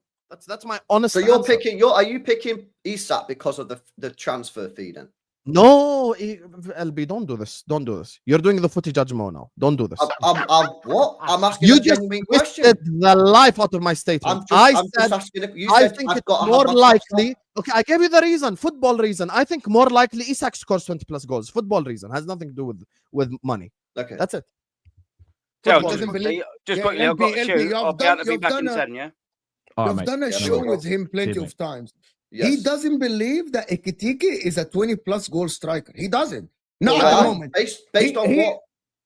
That's my honest. So you're answer. are you picking Isak because of the transfer fee then? No, LB, don't do this. Don't do this. You're doing the footy judgment now. Don't do this. What? I'm asking you a genuine question. The life out of my statement. I think it's more likely. Okay, I gave you the reason. Football reason. I think more likely Isak scores 20 plus goals. Football reason has nothing to do with money. Okay, that's it. Just quickly, I've got to shoot. I'll be able to be back in 10, yeah? You've done a show with him plenty of times. Yes. He doesn't believe that Ekitike is a 20-plus goal striker. He doesn't. Not at the moment. Based on what?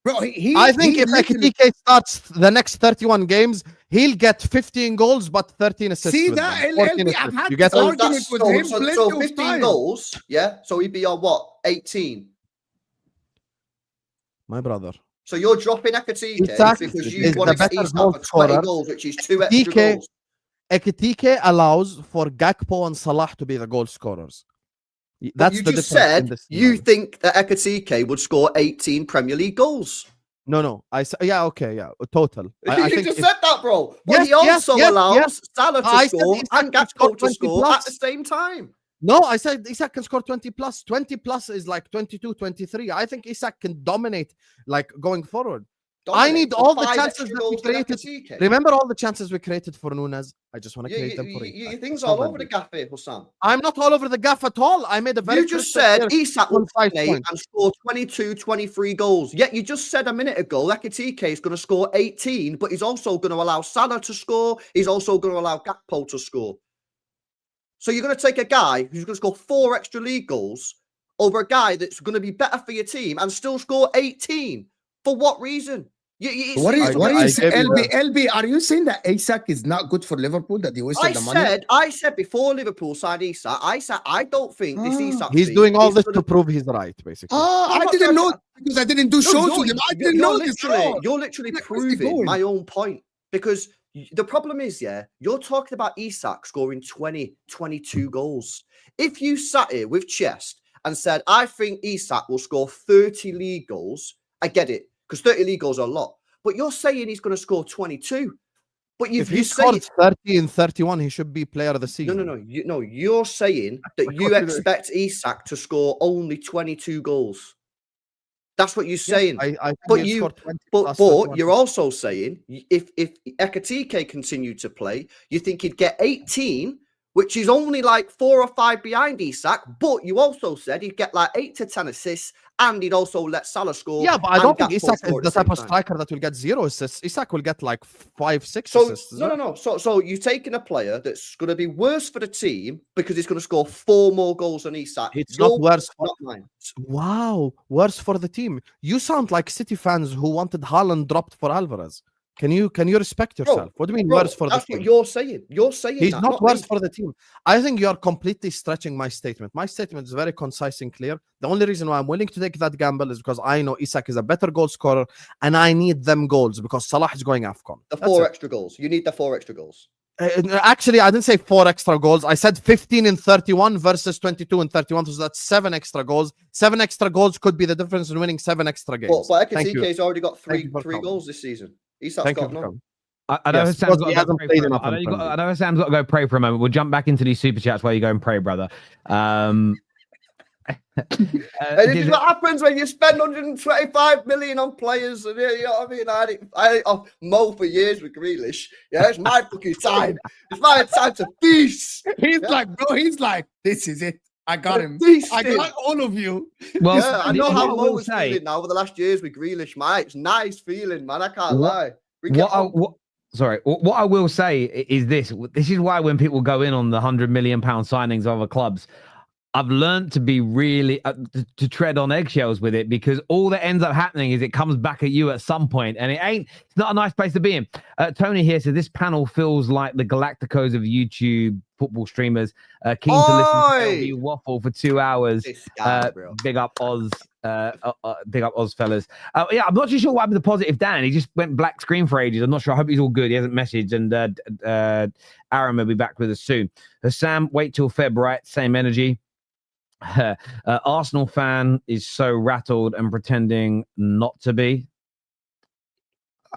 Bro, I think if Ekitike starts the next 31 games, he'll get 15 goals, but 13 assists. See that? I've had you get this argument with him so 15 goals, yeah? So he'd be on what? 18? My brother. So you're dropping Ekitike because you want to see Isak for 20 goals, which is 2 extra goals. Ekitike allows for Gakpo and Salah to be the goal scorers. That's the difference. Said you think that Ekitike would score 18 Premier League goals. No. I said, total. I think just said that, bro. But he also allows Salah to score and Gakpo to score at the same time. No, I said Isak can score 20 plus. 20 plus is like 22, 23. I think Isak can dominate like going forward. I need all the chances that we created. Remember all the chances we created for Nunes? I just want to create them for you. Things all over the gaff here, Husam. I'm not all over the gaff at all. I made a very... You just said Isak will play and score 22, 23 goals. Yet you just said a minute ago Ekitike is going to score 18, but he's also going to allow Salah to score. He's also going to allow Gakpo to score. So you're going to take a guy who's going to score 4 extra league goals over a guy that's going to be better for your team and still score 18. For what reason? What are you saying, LB? Are you saying that Isak is not good for Liverpool? That they wasted the money? I said before Liverpool signed Isak, I said I don't think this Isak. He's doing all this to prove he's right, basically. I didn't know because I didn't do shows with him. I didn't know this. You're literally proving my own point because the problem is, you're talking about Isak scoring 20, 22 goals. If you sat here with chest and said, I think Isak will score 30 league goals, I get it. Because 30 league goals are a lot. But you're saying he's going to score 22. But if he scored 30 and 31, he should be player of the season. No. You're saying that you expect Isak to score only 22 goals. That's what you're saying. But you're also saying if Ekitike continued to play, you think he'd get 18, which is only like 4 or 5 behind Isak. But you also said he'd get like 8 to 10 assists. And he'd also let Salah score. Yeah, but I don't think Isak is the type of striker that will get 0 assists. Isak will get like 5, 6 assists. No. So you're taking a player that's going to be worse for the team because he's going to score 4 more goals than Isak. It's not worse. Wow, worse for the team. You sound like City fans who wanted Haaland dropped for Alvarez. Can you respect yourself? What do you mean worse for the team? That's what you're saying. You're saying he's not worse for the team. I think you're completely stretching my statement. My statement is very concise and clear. The only reason why I'm willing to take that gamble is because I know Isak is a better goal scorer and I need them goals because Salah is going AFCON. The 4 extra goals. You need the 4 extra goals. Actually, I didn't say 4 extra goals. I said 15 and 31 versus 22 and 31. So that's 7 extra goals. 7 extra goals could be the difference in winning 7 extra games. But Ekitike's already got 3 isak's this season. Isak's got none. I know Sam's got to go pray for a moment. We'll jump back into these super chats while you go and pray, brother. And this is what happens when you spend 125 million on players. And you know what I mean? I had it Mo for years with Grealish. Yeah, it's my fucking time. It's my time to feast. He's like, this is it. I got him. I got all of you. Well, I know how Mo was feeling now over the last years with Grealish, mate. It's nice feeling, man. I can't lie. What I will say is this. This is why when people go in on the £100 million signings of other clubs, I've learned to be really to tread on eggshells with it because all that ends up happening is it comes back at you at some point, and it's not a nice place to be in. Tony here says this panel feels like the Galacticos of YouTube football streamers. Keen to listen to you waffle for 2 hours. Big up Oz. Big up Oz fellas. Yeah, I'm not too sure what happened to Positive Dan. He just went black screen for ages. I'm not sure. I hope he's all good. He hasn't messaged. And Aaron will be back with us soon. Sam, wait till Feb, right? Same energy. Arsenal fan is so rattled and pretending not to be.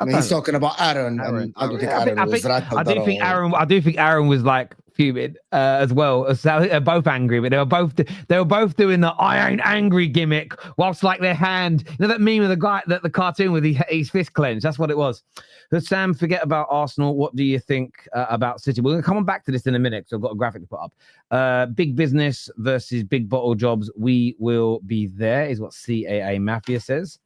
I mean, he's talking about Aaron. And I don't think Aaron was rattled. I do think Aaron was like fuming as well. So they're both angry, but they were both doing the "I ain't angry" gimmick, whilst like their hand. You know that meme of the guy, the cartoon with his fist clenched. That's what it was. So Sam, forget about Arsenal. What do you think about City? We're gonna come on back to this in a minute because I've got a graphic to put up. Big business versus big bottle jobs. We will be there, is what CAA Mafia says.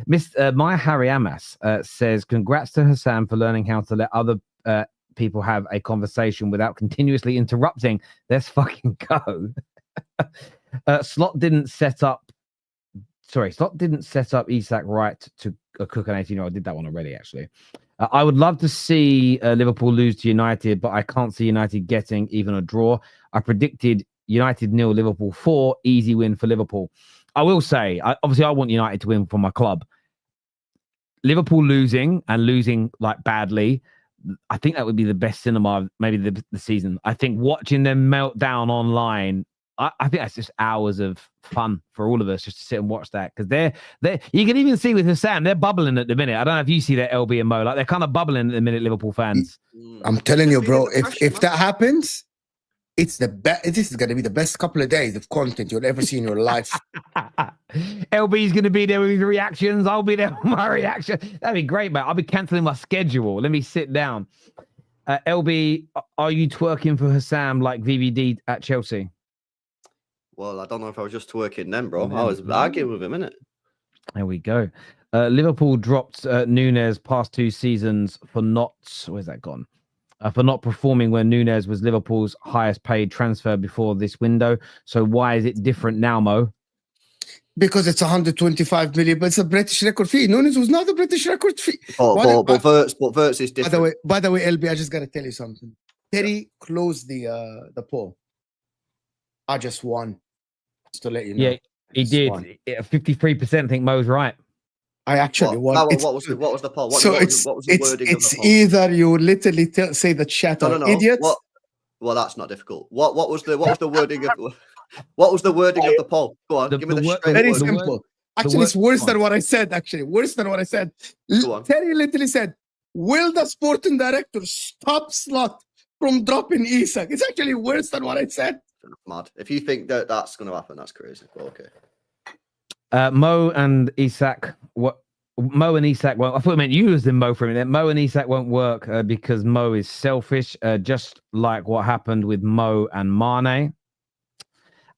My Harry Amas says, congrats to Husam for learning how to let other people have a conversation without continuously interrupting. Let's fucking go. Slot didn't set up Isak right to cook an 18-year-old. I did that one already, actually. I would love to see Liverpool lose to United, but I can't see United getting even a draw. I predicted United 0, Liverpool 4, easy win for Liverpool. I will say, obviously, I want United to win for my club. Liverpool losing like badly, I think that would be the best cinema of maybe the season. I think watching them melt down online, I think that's just hours of fun for all of us just to sit and watch that, because they're you can even see with Husam, they're bubbling at the minute. I don't know if you see that, LB and Mo, like they're kind of bubbling at the minute, Liverpool fans. I'm telling you, bro, if that happens, it's the best. This is going to be the best couple of days of content you'll ever see in your life. LB's going to be there with his reactions. I'll be there with my reaction. That'd be great, mate. I'll be cancelling my schedule. Let me sit down. LB, are you twerking for Husam like VVD at Chelsea? Well, I don't know if I was just twerking then, bro. I was arguing with him, innit? There we go. Liverpool dropped Nunes past 2 seasons for not... Where's that gone? For not performing when Nunes was Liverpool's highest paid transfer before this window. So why is it different now, Mo? Because it's 125 million, but it's a British record fee. Nunes was not a British record fee. But Wirtz is different. By the way, LB, I just got to tell you something. Terry closed the poll. I just won. Just to let you know. Yeah, he did. 53%. I think Mo's right. I actually won. What was the poll? What was the wording of the poll? Either you literally say the chat are idiots. Well, that's not difficult. What was the wording of what was the wording of the poll? Go on, give me the straight very wording. simple. Actually, it's worse than what I said. Terry literally said, "Will the sporting director stop Slot from dropping Isak?" It's actually worse than what I said. Mad. If you think that that's going to happen, that's crazy. Well, okay. Mo and Isak won't. I thought it meant you as in Mo for a minute. Mo and Isak won't work because Mo is selfish, just like what happened with Mo and Mane.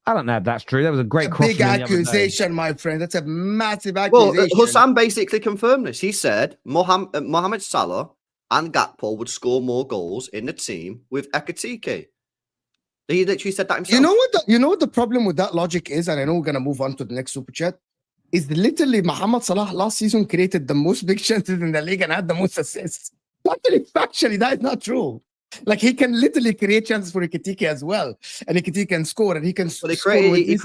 I don't know if that's true. That was a great big accusation, my friend. That's a massive accusation. Well, Husam basically confirmed this. He said Mohamed Salah and Gakpo would score more goals in the team with Ekitike. He literally said that himself. You know what the problem with that logic is, and I know we're gonna move on to the next super chat. Is literally Mohamed Salah last season created the most big chances in the league and had the most assists. Factually, that is not true. Like, he can literally create chances for Ekitike as well, and Ekitike can score, and he can. Well, he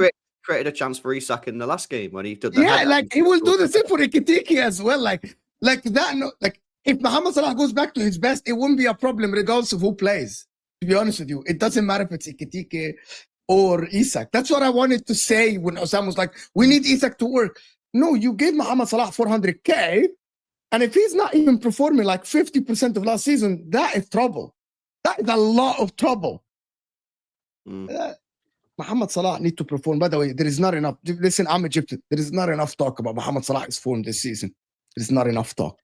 created a chance for Isak in the last game when he did that. Yeah, like he will do the same for Ekitike as well. Like that. No, like if Mohamed Salah goes back to his best, it wouldn't be a problem regardless of who plays. To be honest with you, it doesn't matter if it's Ekitike or Isak. That's what I wanted to say when Husam was like, "We need Isak to work." No, you gave Mohamed Salah 400k, and if he's not even performing like 50% of last season, that is trouble. That is a lot of trouble. Mohamed Salah need to perform. By the way, there is not enough. Listen, I'm Egyptian. There is not enough talk about Mohamed Salah's form this season. There is not enough talk.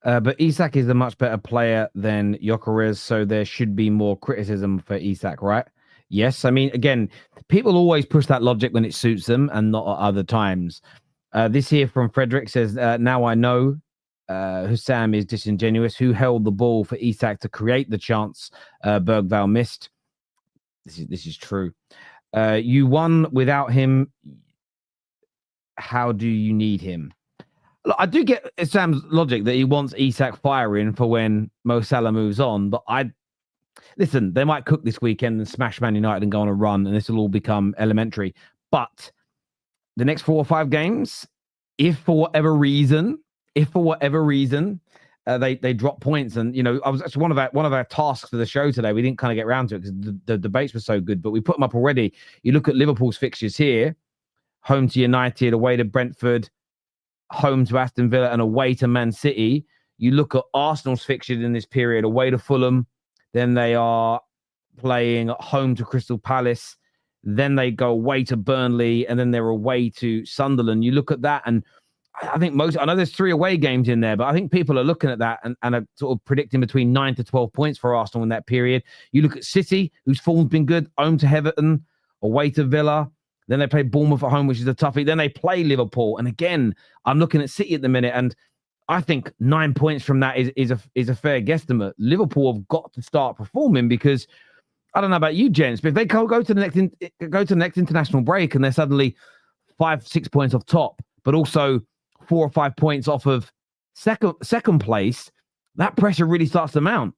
But Isak is a much better player than Gyokeres, so there should be more criticism for Isak, right? Yes. I mean, again, people always push that logic when it suits them and not at other times. This here from Frederick says, now I know Husam is disingenuous. Who held the ball for Isak to create the chance Bergvall missed? This is true. You won without him. How do you need him? Look, I do get Sam's logic that he wants Isak firing for when Mo Salah moves on, but listen, they might cook this weekend and smash Man United and go on a run, and this will all become elementary. But the next 4 or 5 games, if for whatever reason, they drop points, and I was actually one of our tasks for the show today. We didn't kind of get around to it because the debates were so good, but we put them up already. You look at Liverpool's fixtures here: home to United, away to Brentford, home to Aston Villa, and away to Man City. You look at Arsenal's fixtures in this period: away to Fulham, then they are playing at home to Crystal Palace, then they go away to Burnley, and then they're away to Sunderland. You look at that, and I think I know there's 3 away games in there, but I think people are looking at that and are sort of predicting between 9 to 12 points for Arsenal in that period. You look at City, whose form's been good, home to Everton, away to Villa, then they play Bournemouth at home, which is a toughie, then they play Liverpool. And again, I'm looking at City at the minute, and I think 9 points from that is a fair guesstimate. Liverpool have got to start performing, because I don't know about you, gents, but if they go to the next international break and they're suddenly 5-6 points off top, but also 4 or 5 points off of second place, that pressure really starts to mount.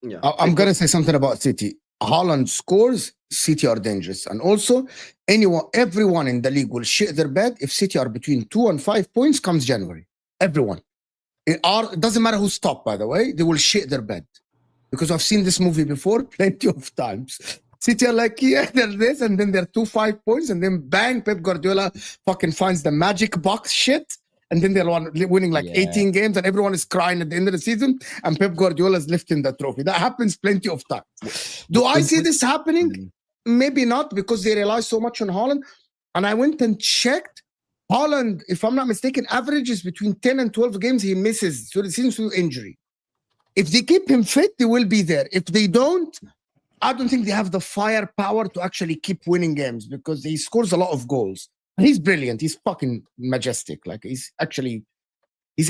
Yeah, I'm gonna say something about City. Haaland scores, City are dangerous, and also everyone in the league will shit their bed if City are between 2 and 5 points comes January. Everyone, it doesn't matter who's top. By the way, they will shit their bed. Because I've seen this movie before plenty of times. City are like, yeah, they're this, and then they're 2-5 points, and then bang, Pep Guardiola fucking finds the magic box shit, and then they're winning like 18 games, and everyone is crying at the end of the season, and Pep Guardiola is lifting the trophy. That happens plenty of times. Do I see this happening? Maybe not, because they rely so much on Haaland. And I went and checked. Haaland, if I'm not mistaken, averages between 10 and 12 games he misses. So it seems through injury. If they keep him fit, they will be there. If they don't, I don't think they have the firepower to actually keep winning games, because he scores a lot of goals. He's brilliant. He's fucking majestic. Like, he's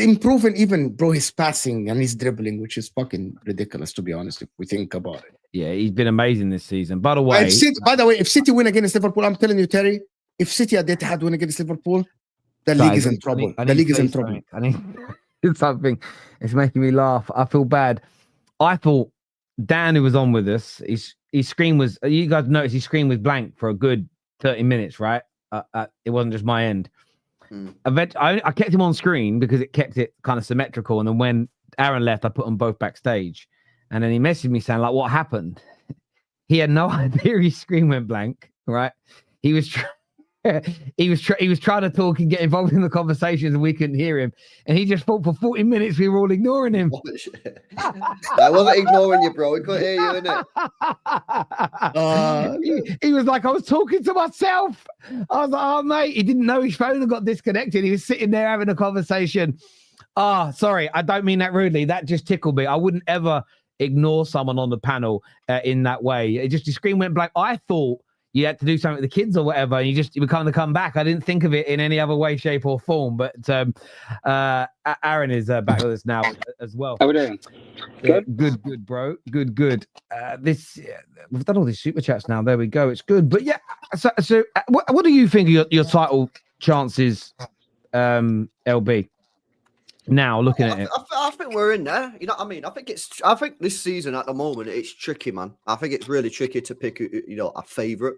improving even, bro, his passing and his dribbling, which is fucking ridiculous, to be honest, if we think about it. Yeah, he's been amazing this season. By the way, if City win against Liverpool, I'm telling you, Terry, if City at Etihad win against Liverpool, the league is in trouble. The league is in trouble. I need something. It's making me laugh. I feel bad. I thought Dan, who was on with us, his screen was, you guys noticed his screen was blank for a good 30 minutes, right? It wasn't just my end. I kept him on screen because it kept it kind of symmetrical. And then when Aaron left, I put them both backstage. And then he messaged me saying, like, what happened? He had no idea his screen went blank, right? He was trying to talk and get involved in the conversations, and we couldn't hear him. And he just thought for 40 minutes we were all ignoring him. I wasn't ignoring you, bro. We couldn't hear you, innit? He was like, I was talking to myself. I was like, oh, mate. He didn't know his phone had got disconnected. He was sitting there having a conversation. Sorry. I don't mean that rudely. That just tickled me. I wouldn't ever ignore someone on the panel in that way. It just, the screen went blank. I thought you had to do something with the kids or whatever, and you would kind of come back. I didn't think of it in any other way, shape, or form. But Aaron is back with us now as well. How are we doing? Good, bro. Good. We've done all these super chats now. There we go. It's good. But yeah, so what do you think of your title chances, LB? Now looking at it, I think we're in there. You know what I mean? I think this season at the moment it's tricky, man. I think it's really tricky to pick, a favorite,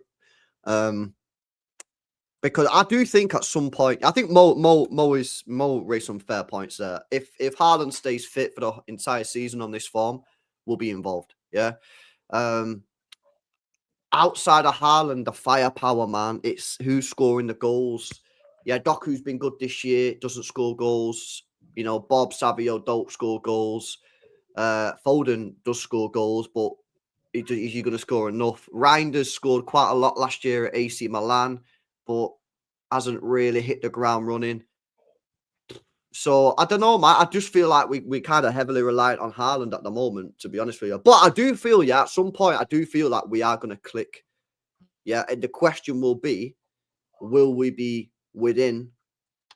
because I do think at some point, I think Mo raised some fair points there. If Haaland stays fit for the entire season on this form, we'll be involved. Yeah. Outside of Haaland, the firepower, man, it's who's scoring the goals. Yeah, Doku's been good this year. Doesn't score goals. Bob Savio don't score goals. Foden does score goals, but is he going to score enough? Reinders scored quite a lot last year at AC Milan, but hasn't really hit the ground running. So I don't know, man. I just feel like we kind of heavily reliant on Haaland at the moment, to be honest with you. But I do feel, at some point, I do feel like we are going to click. Yeah, and the question will be, will we be within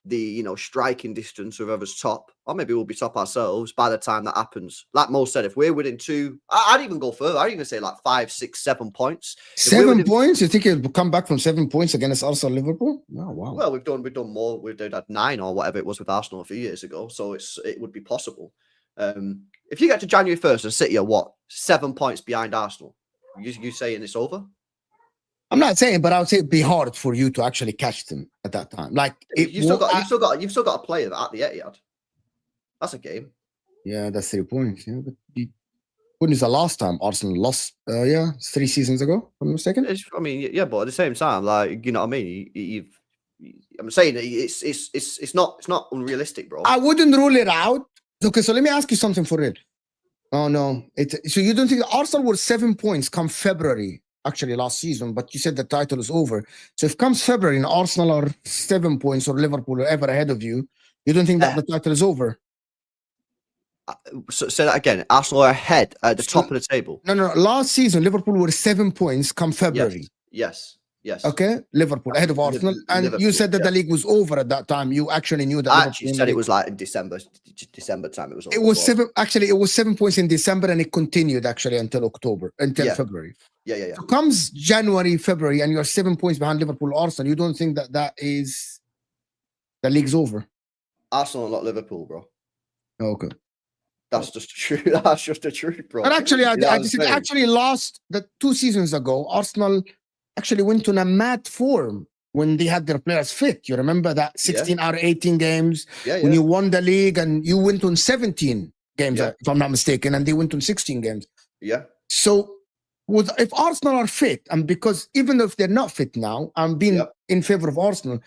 the striking distance of whoever's top, or maybe we'll be top ourselves by the time that happens. Like Mo said, if we're within 2, I'd even go further. I'd even say like 5, 6, 7 points. 7 points? You think it'll come back from 7 points against Arsenal, Liverpool? Oh, wow. Well, we've done more. We've had 9 or whatever it was with Arsenal a few years ago, so it would be possible. If you get to January 1st and City are 7 points behind Arsenal, you saying it's over? I'm not saying, but I would say it'd be hard for you to actually catch them at that time. Like you've still got to play at the Etihad. That's a game. Yeah, that's 3 points. Yeah, but when is the last time Arsenal lost? 3 seasons ago, if I'm not mistaken. I mean, yeah, but at the same time, like, you know what I mean? I'm saying it's not unrealistic, bro. I wouldn't rule it out. Okay, so let me ask you something for real. Oh no, so you don't think Arsenal were 7 points come February? Actually, last season, but you said the title is over. So if comes February and Arsenal are 7 points or Liverpool or ever ahead of you, you don't think that the title is over? So say that again. Arsenal are ahead at the top of the table. No. Last season, Liverpool were 7 points come February. Yes. Okay, Liverpool ahead of Arsenal, and Liverpool, you said that the league was over at that time. You actually knew that. I actually said it was like in December time. It was. It was 7. Actually, it was 7 points in December, and it continued actually until February. Yeah. So comes January, February, and you're 7 points behind Liverpool, Arsenal. You don't think that is the league's over? Arsenal, not Liverpool, bro. Okay. That's just true. That's just the truth, bro. And actually, actually lost 2 seasons ago. Arsenal actually went on a mad form when they had their players fit. You remember that 16 out of 18 games when you won the league, and you went on 17 games, if I'm not mistaken, and they went on 16 games. Yeah. So if Arsenal are fit, and because even if they're not fit now, I'm being in favor of Arsenal,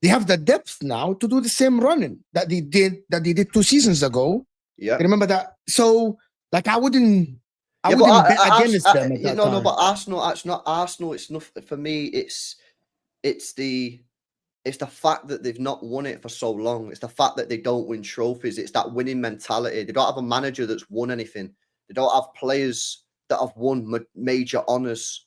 they have the depth now to do the same running that they did 2 seasons ago. Yeah. Remember that? So like I wouldn't bet against them. But Arsenal, it's not Arsenal. It's not for me. It's the fact that they've not won it for so long. It's the fact that they don't win trophies. It's that winning mentality. They don't have a manager that's won anything. They don't have players that have won major honours.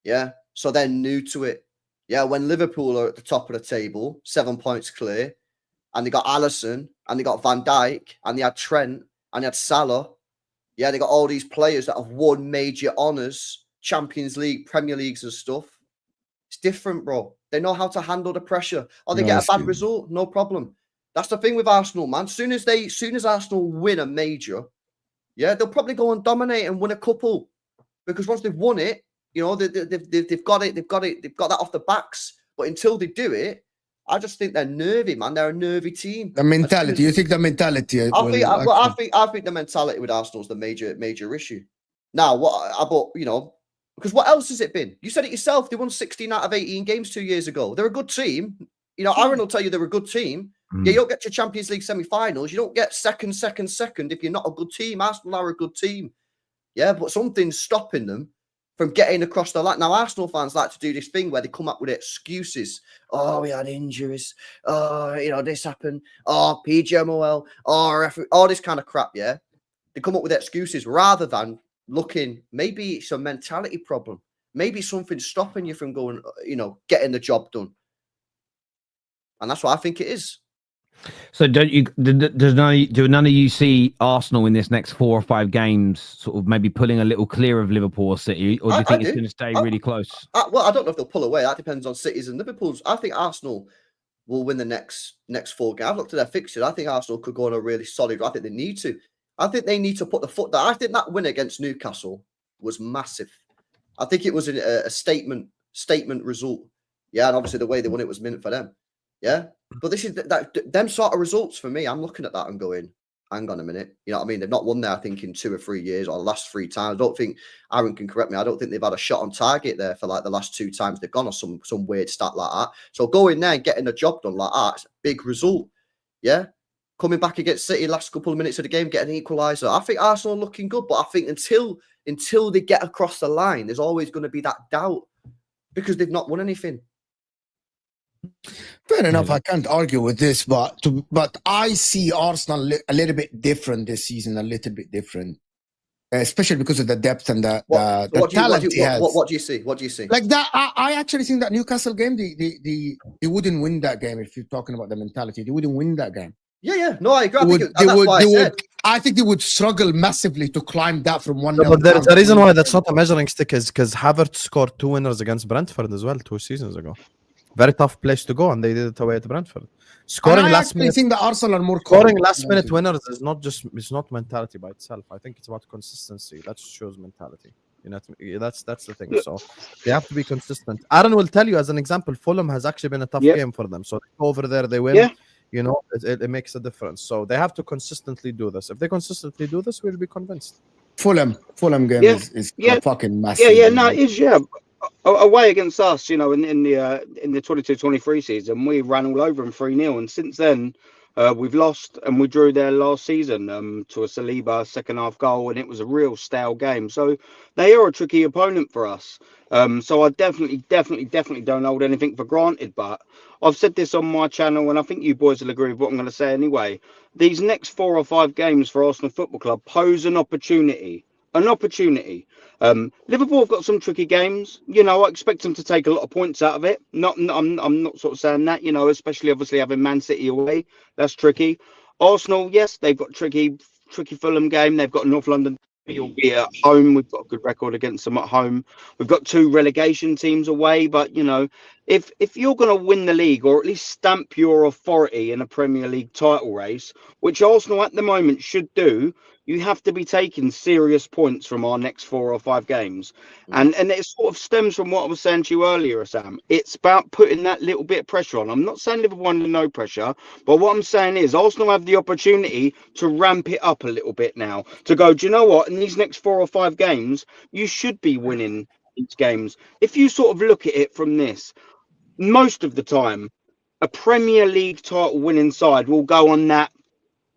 Yeah, so they're new to it. Yeah, when Liverpool are at the top of the table, 7 points clear, and they got Alisson, and they got Van Dijk, and they had Trent, and they had Salah. Yeah, they got all these players that have won major honours, Champions League, Premier Leagues and stuff. It's different, bro. They know how to handle the pressure. Or they get a bad result, no problem. That's the thing with Arsenal, man. Soon as Arsenal win a major, they'll probably go and dominate and win a couple. Because once they've won it, you know, they've got it. They've got that off the backs. But until they do it, I just think they're nervy, man. They're a nervy team. The mentality. You think the mentality? I think the mentality with Arsenal is the major issue. Now, because what else has it been? You said it yourself. They won 16 out of 18 games 2 years ago. They're a good team. You know, Aaron will tell you they're a good team. Yeah, you don't get to Champions League semi-finals. You don't get second if you're not a good team. Arsenal are a good team. Yeah, but something's stopping them from getting across the line. Now, Arsenal fans like to do this thing where they come up with excuses. Oh, we had injuries. Oh, you know, this happened. Oh, PGMOL. Oh, all this kind of crap, yeah? They come up with excuses rather than looking, maybe it's a mentality problem. Maybe something's stopping you from going, you know, getting the job done. And that's what I think it is. So do none of you see Arsenal in this next 4 or 5 games sort of maybe pulling a little clear of Liverpool or City, or do you think it's going to stay really close? Well, I don't know if they'll pull away. That depends on City's and Liverpool's. I think Arsenal will win the next 4 games. I've looked at their fixtures. I think Arsenal could go on a really solid. I think they need to. I think they need to put the foot down. I think that win against Newcastle was massive. I think it was a statement result. Yeah, and obviously the way they won it was meant for them. Yeah, but this is them sort of results for me. I'm looking at that and going, hang on a minute. You know what I mean? They've not won there, I think, in 2 or 3 years or the last 3 times. I don't think, Aaron can correct me, I don't think they've had a shot on target there for like the last 2 times they've gone, or some weird stat like that. So going there and getting the job done like that, it's a big result. Yeah. Coming back against City last couple of minutes of the game, getting an equaliser. I think Arsenal are looking good, but I think until they get across the line, there's always going to be that doubt because they've not won anything. Fair enough. I can't argue with this, but I see Arsenal a little bit different this season, a little bit different, especially because of the depth and the talent he has. What do you see? What do you see? Like that, I actually think that Newcastle game, they wouldn't win that game if you're talking about the mentality. They wouldn't win that game. Yeah. No, I agree. I think they would struggle massively to climb that from 1-0. But the reason why that's not a measuring stick is because Havertz scored 2 winners against Brentford as well 2 seasons ago. Very tough place to go, and they did it away at Brentford. Scoring last minute. I think the Arsenal are more scoring last minute winners is not mentality by itself. I think it's about consistency. That shows mentality. You know, that's the thing. So they have to be consistent. Aaron will tell you, as an example, Fulham has actually been a tough game for them. So they go over there, they win. Yeah. You know, it makes a difference. So they have to consistently do this. If they consistently do this, we'll be convinced. Fulham game is fucking massive. No, it is, away against us, you know, in the 22-23 season, we ran all over them 3-0, and since then we've lost, and we drew there last season to a Saliba second half goal, and it was a real stale game. So they are a tricky opponent for us. So I definitely don't hold anything for granted. But I've said this on my channel, and I think you boys will agree with what I'm going to say anyway. These next 4 or 5 games for Arsenal Football Club pose an opportunity. Liverpool have got some tricky games. You know, I expect them to take a lot of points out of it. I'm not sort of saying that, you know, especially obviously having Man City away. That's tricky. Arsenal, yes, they've got tricky Fulham game. They've got North London. You'll be at home. We've got a good record against them at home. We've got 2 relegation teams away. But, you know, if you're going to win the league, or at least stamp your authority in a Premier League title race, which Arsenal at the moment should do, you have to be taking serious points from our next 4 or 5 games. And it sort of stems from what I was saying to you earlier, Sam. It's about putting that little bit of pressure on. I'm not saying Liverpool under no pressure, but what I'm saying is Arsenal have the opportunity to ramp it up a little bit now, to go, do you know what, in these next 4 or 5 games, you should be winning these games. If you sort of look at it from this, most of the time, a Premier League title winning side will go on that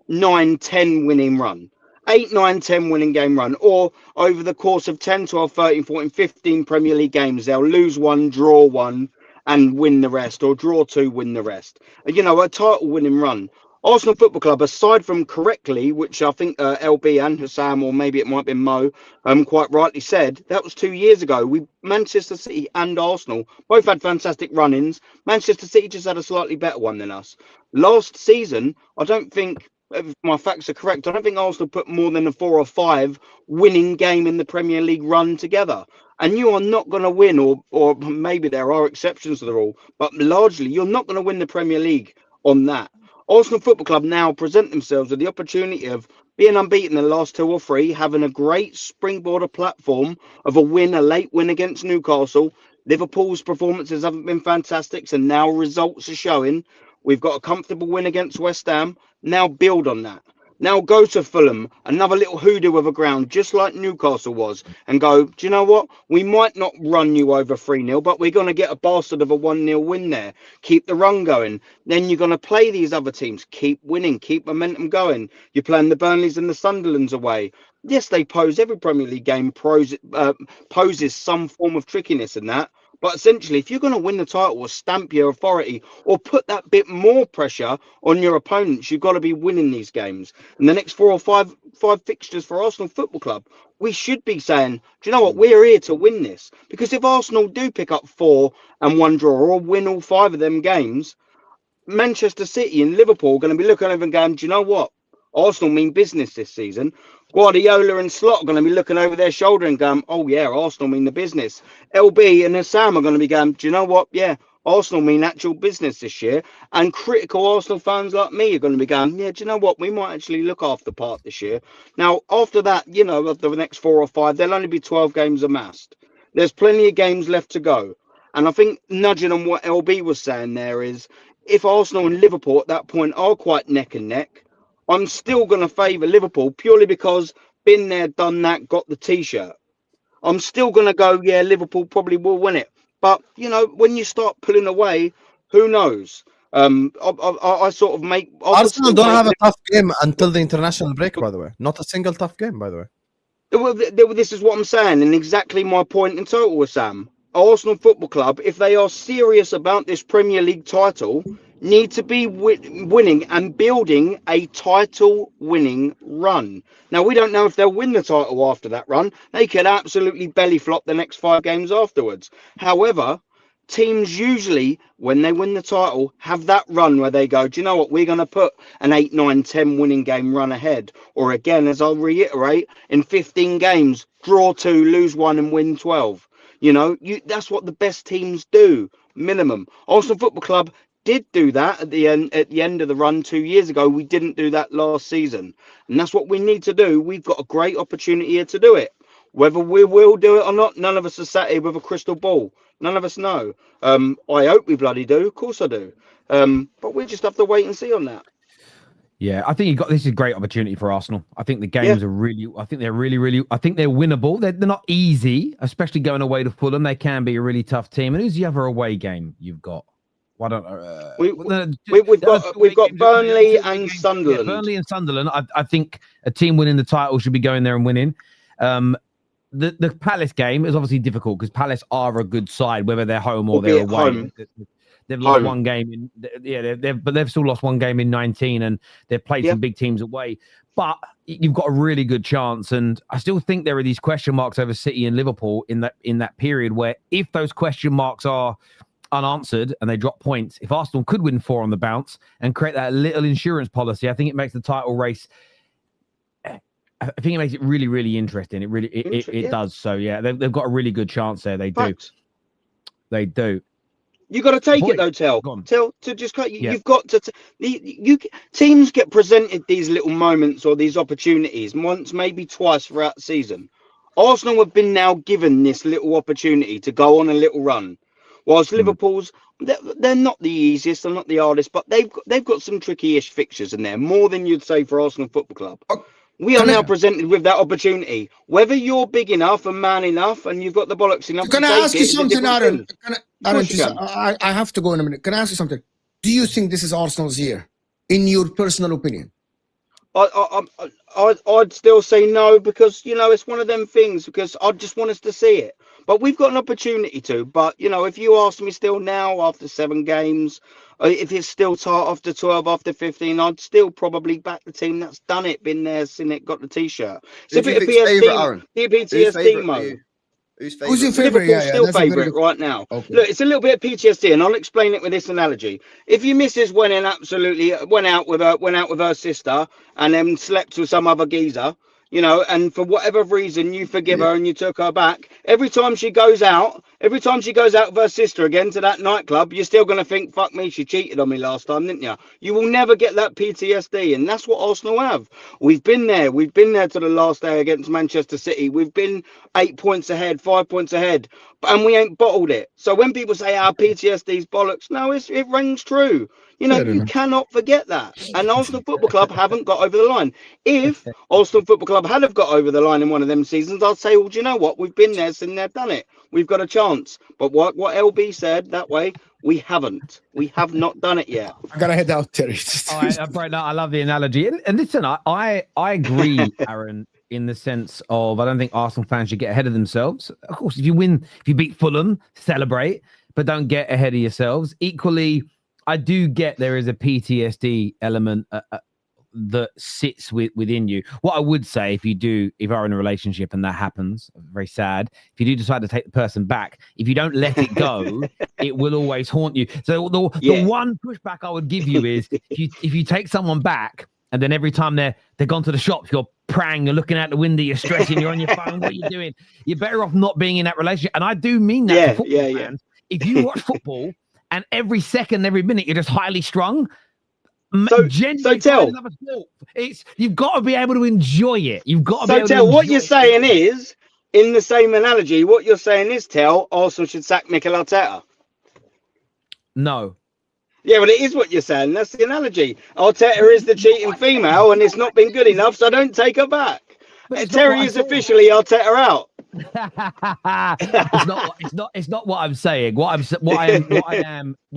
9-10 winning run. 8, 9, 10 winning game run, or over the course of 10, 12, 13, 14, 15 Premier League games, they'll lose 1, draw 1, and win the rest, or draw 2, win the rest. You know, a title winning run. Arsenal Football Club, aside from correctly, which I think LB and Husam, or maybe it might have been Mo, quite rightly said, that was 2 years ago. Manchester City and Arsenal both had fantastic run-ins. Manchester City just had a slightly better one than us. Last season, I don't think, if my facts are correct, I don't think Arsenal put more than a 4 or 5 winning game in the Premier League run together. And you are not going to win, or maybe there are exceptions to the rule, but largely you're not going to win the Premier League on that. Arsenal Football Club now present themselves with the opportunity of being unbeaten in the last 2 or 3, having a great springboard, a platform of a late win against Newcastle. Liverpool's performances haven't been fantastic, so now results are showing. We've got a comfortable win against West Ham. Now build on that. Now go to Fulham, another little hoodoo of a ground, just like Newcastle was, and go, do you know what? We might not run you over 3-0, but we're going to get a bastard of a 1-0 win there. Keep the run going. Then you're going to play these other teams. Keep winning. Keep momentum going. You're playing the Burnleys and the Sunderlands away. Yes, they pose, every Premier League game poses some form of trickiness in that. But essentially, if you're going to win the title or stamp your authority or put that bit more pressure on your opponents, you've got to be winning these games. In the next 4 or 5 fixtures for Arsenal Football Club, we should be saying, do you know what, we're here to win this. Because if Arsenal do pick up 4 and 1 draw or win all 5 of them games, Manchester City and Liverpool are going to be looking over and going, do you know what? Arsenal mean business this season. Guardiola and Slot are going to be looking over their shoulder and going, oh yeah, Arsenal mean the business. LB and Husam are going to be going, do you know what? Yeah, Arsenal mean actual business this year. And critical Arsenal fans like me are going to be going, yeah, do you know what? We might actually look after the part this year. Now, after that, you know, of the next 4 or 5, there'll only be 12 games amassed. There's plenty of games left to go. And I think nudging on what LB was saying there is, if Arsenal and Liverpool at that point are quite neck and neck, I'm still going to favour Liverpool purely because been there, done that, got the T-shirt. I'm still going to go, yeah, Liverpool probably will win it. But, you know, when you start pulling away, who knows? I sort of make... Arsenal don't have a tough game until the international break, by the way. Not a single tough game, by the way. This is what I'm saying, and exactly my point in total, Sam. Arsenal Football Club, if they are serious about this Premier League title, need to be winning and building a title winning run. Now, we don't know if they'll win the title after that run. They could absolutely belly flop the next 5 games afterwards. However, teams usually, when they win the title, have that run where they go, do you know what, we're going to put an 8, 9, 10 winning game run ahead. Or again, as I'll reiterate, in 15 games, draw 2, lose 1 and win 12. You know, that's what the best teams do, minimum. Arsenal Football Club did do that at the end of the run 2 years ago. We didn't do that last season, and that's what we need to do. We've got a great opportunity here to do it. Whether we will do it or not, none of us are sat here with a crystal ball. None of us know. I hope we bloody do. Of course I do. But we just have to wait and see on that. Yeah, I think this is a great opportunity for Arsenal. I think the games are really, I think they're winnable. They're not easy, especially going away to Fulham. They can be a really tough team. And who's the other away game you've got? Why don't we've got Burnley and Sunderland. Yeah, Burnley and Sunderland. I think a team winning the title should be going there and winning. The Palace game is obviously difficult because Palace are a good side, whether they're home or they're away. They've lost one game but they've still lost one game in 19, and they've played some big teams away. But you've got a really good chance, and I still think there are these question marks over City and Liverpool in that period where if those question marks are unanswered and they drop points, if Arsenal could win 4 on the bounce and create that little insurance policy, I think it makes the title race. I think it makes it really, really interesting. It does. So yeah, they've got a really good chance there. They do. You got to take it though, Tell to just cut. You've got to. Teams get presented these little moments or these opportunities once, maybe twice throughout the season. Arsenal have been now given this little opportunity to go on a little run, whilst Liverpool's they're not the easiest, they're not the hardest, but they've got some tricky-ish fixtures in there, more than you'd say for Arsenal Football Club. We are now presented with that opportunity. Whether you're big enough and man enough and you've got the bollocks enough. Can I ask you something, Aaron? I have to go in a minute. Can I ask you something? Do you think this is Arsenal's year, in your personal opinion? I'd still say no, because it's one of them things. Because I just want us to see it. But we've got an opportunity to. But if you ask me still now after 7 games. If it's still tight after 12, after 15, I'd still probably back the team that's done it, been there, seen it, got the T-shirt. It's a bit of PTSD mode. Who's your favourite? Liverpool's still favourite right now. Okay. Look, it's a little bit of PTSD, and I'll explain it with this analogy. If your missus went out with her sister and then slept with some other geezer, and for whatever reason you forgive her and you took her back, every time she goes out with her sister again to that nightclub, you're still going to think, fuck me, she cheated on me last time, didn't you? You will never get that PTSD, and that's what Arsenal have. We've been there to the last day against Manchester City. We've been 8 points ahead, 5 points ahead, and we ain't bottled it. So when people say our PTSD's bollocks, no, it rings true. You cannot forget that. And Arsenal Football Club haven't got over the line. If Arsenal Football Club had have got over the line in one of them seasons, I'd say, well, do you know what? We've been there, seen there, done it. We've got a chance. But what LB said that way, we haven't. We have not done it yet. I got to head out, Terry. I love the analogy. And listen, I agree, Aaron, in the sense of I don't think Arsenal fans should get ahead of themselves. Of course, if you beat Fulham, celebrate, but don't get ahead of yourselves. Equally, I do get there is a PTSD element that sits within you. What I would say, if you're in a relationship and that happens, very sad, if you do decide to take the person back, if you don't let it go, it will always haunt you. So the one pushback I would give you is if you take someone back and then every time they're gone to the shops, you're praying, you're looking out the window, you're stressing, you're on your phone, what are you doing? You're better off not being in that relationship. And I do mean that to football fans. If you watch football and every second, every minute, you're just highly strung. So tell, you've got to be able to enjoy it. You've got to be able to what you're saying is, in the same analogy, what you're saying is, Arsenal should sack Mikel Arteta. No. Yeah, but it is what you're saying. That's the analogy. Arteta is the cheating female, and it's not been good enough, so don't take her back. Terry is officially Arteta out. It's not what I'm saying. What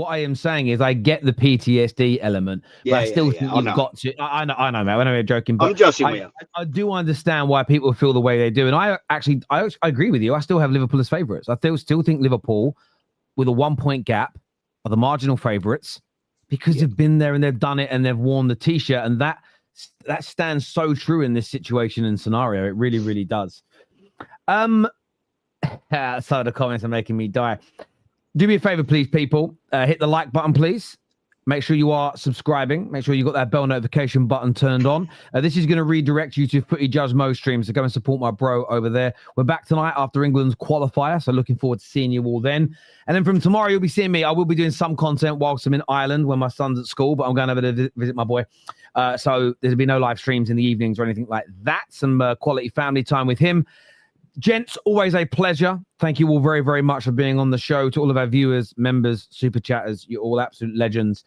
I am saying is I get the PTSD element, but I still think you've got to. I know, man. I know you're joking, but I'm joshing with you. I do understand why people feel the way they do, and I agree with you. I still have Liverpool as favourites. I still think Liverpool, with a 1 point gap, are the marginal favourites because they've been there and they've done it and they've worn the t-shirt, and that stands so true in this situation and scenario. It really, really does. So the comments are making me die. Do me a favor, please, people. Hit the like button, please. Make sure you are subscribing. Make sure you got that bell notification button turned on. This is going to redirect you to Footy Judge Mo stream, so go and support my bro over there. We're back tonight after England's qualifier, so looking forward to seeing you all then. And then from tomorrow, you'll be seeing me. I will be doing some content whilst I'm in Ireland when my son's at school, but I'm going over to visit my boy. So there'll be no live streams in the evenings or anything like that. Some quality family time with him. Gents, always a pleasure. Thank you all very, very much for being on the show. To all of our viewers, members, super chatters, you're all absolute legends.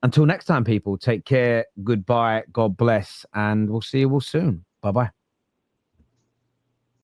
Until next time, people, take care. Goodbye. God bless. And we'll see you all soon. Bye-bye.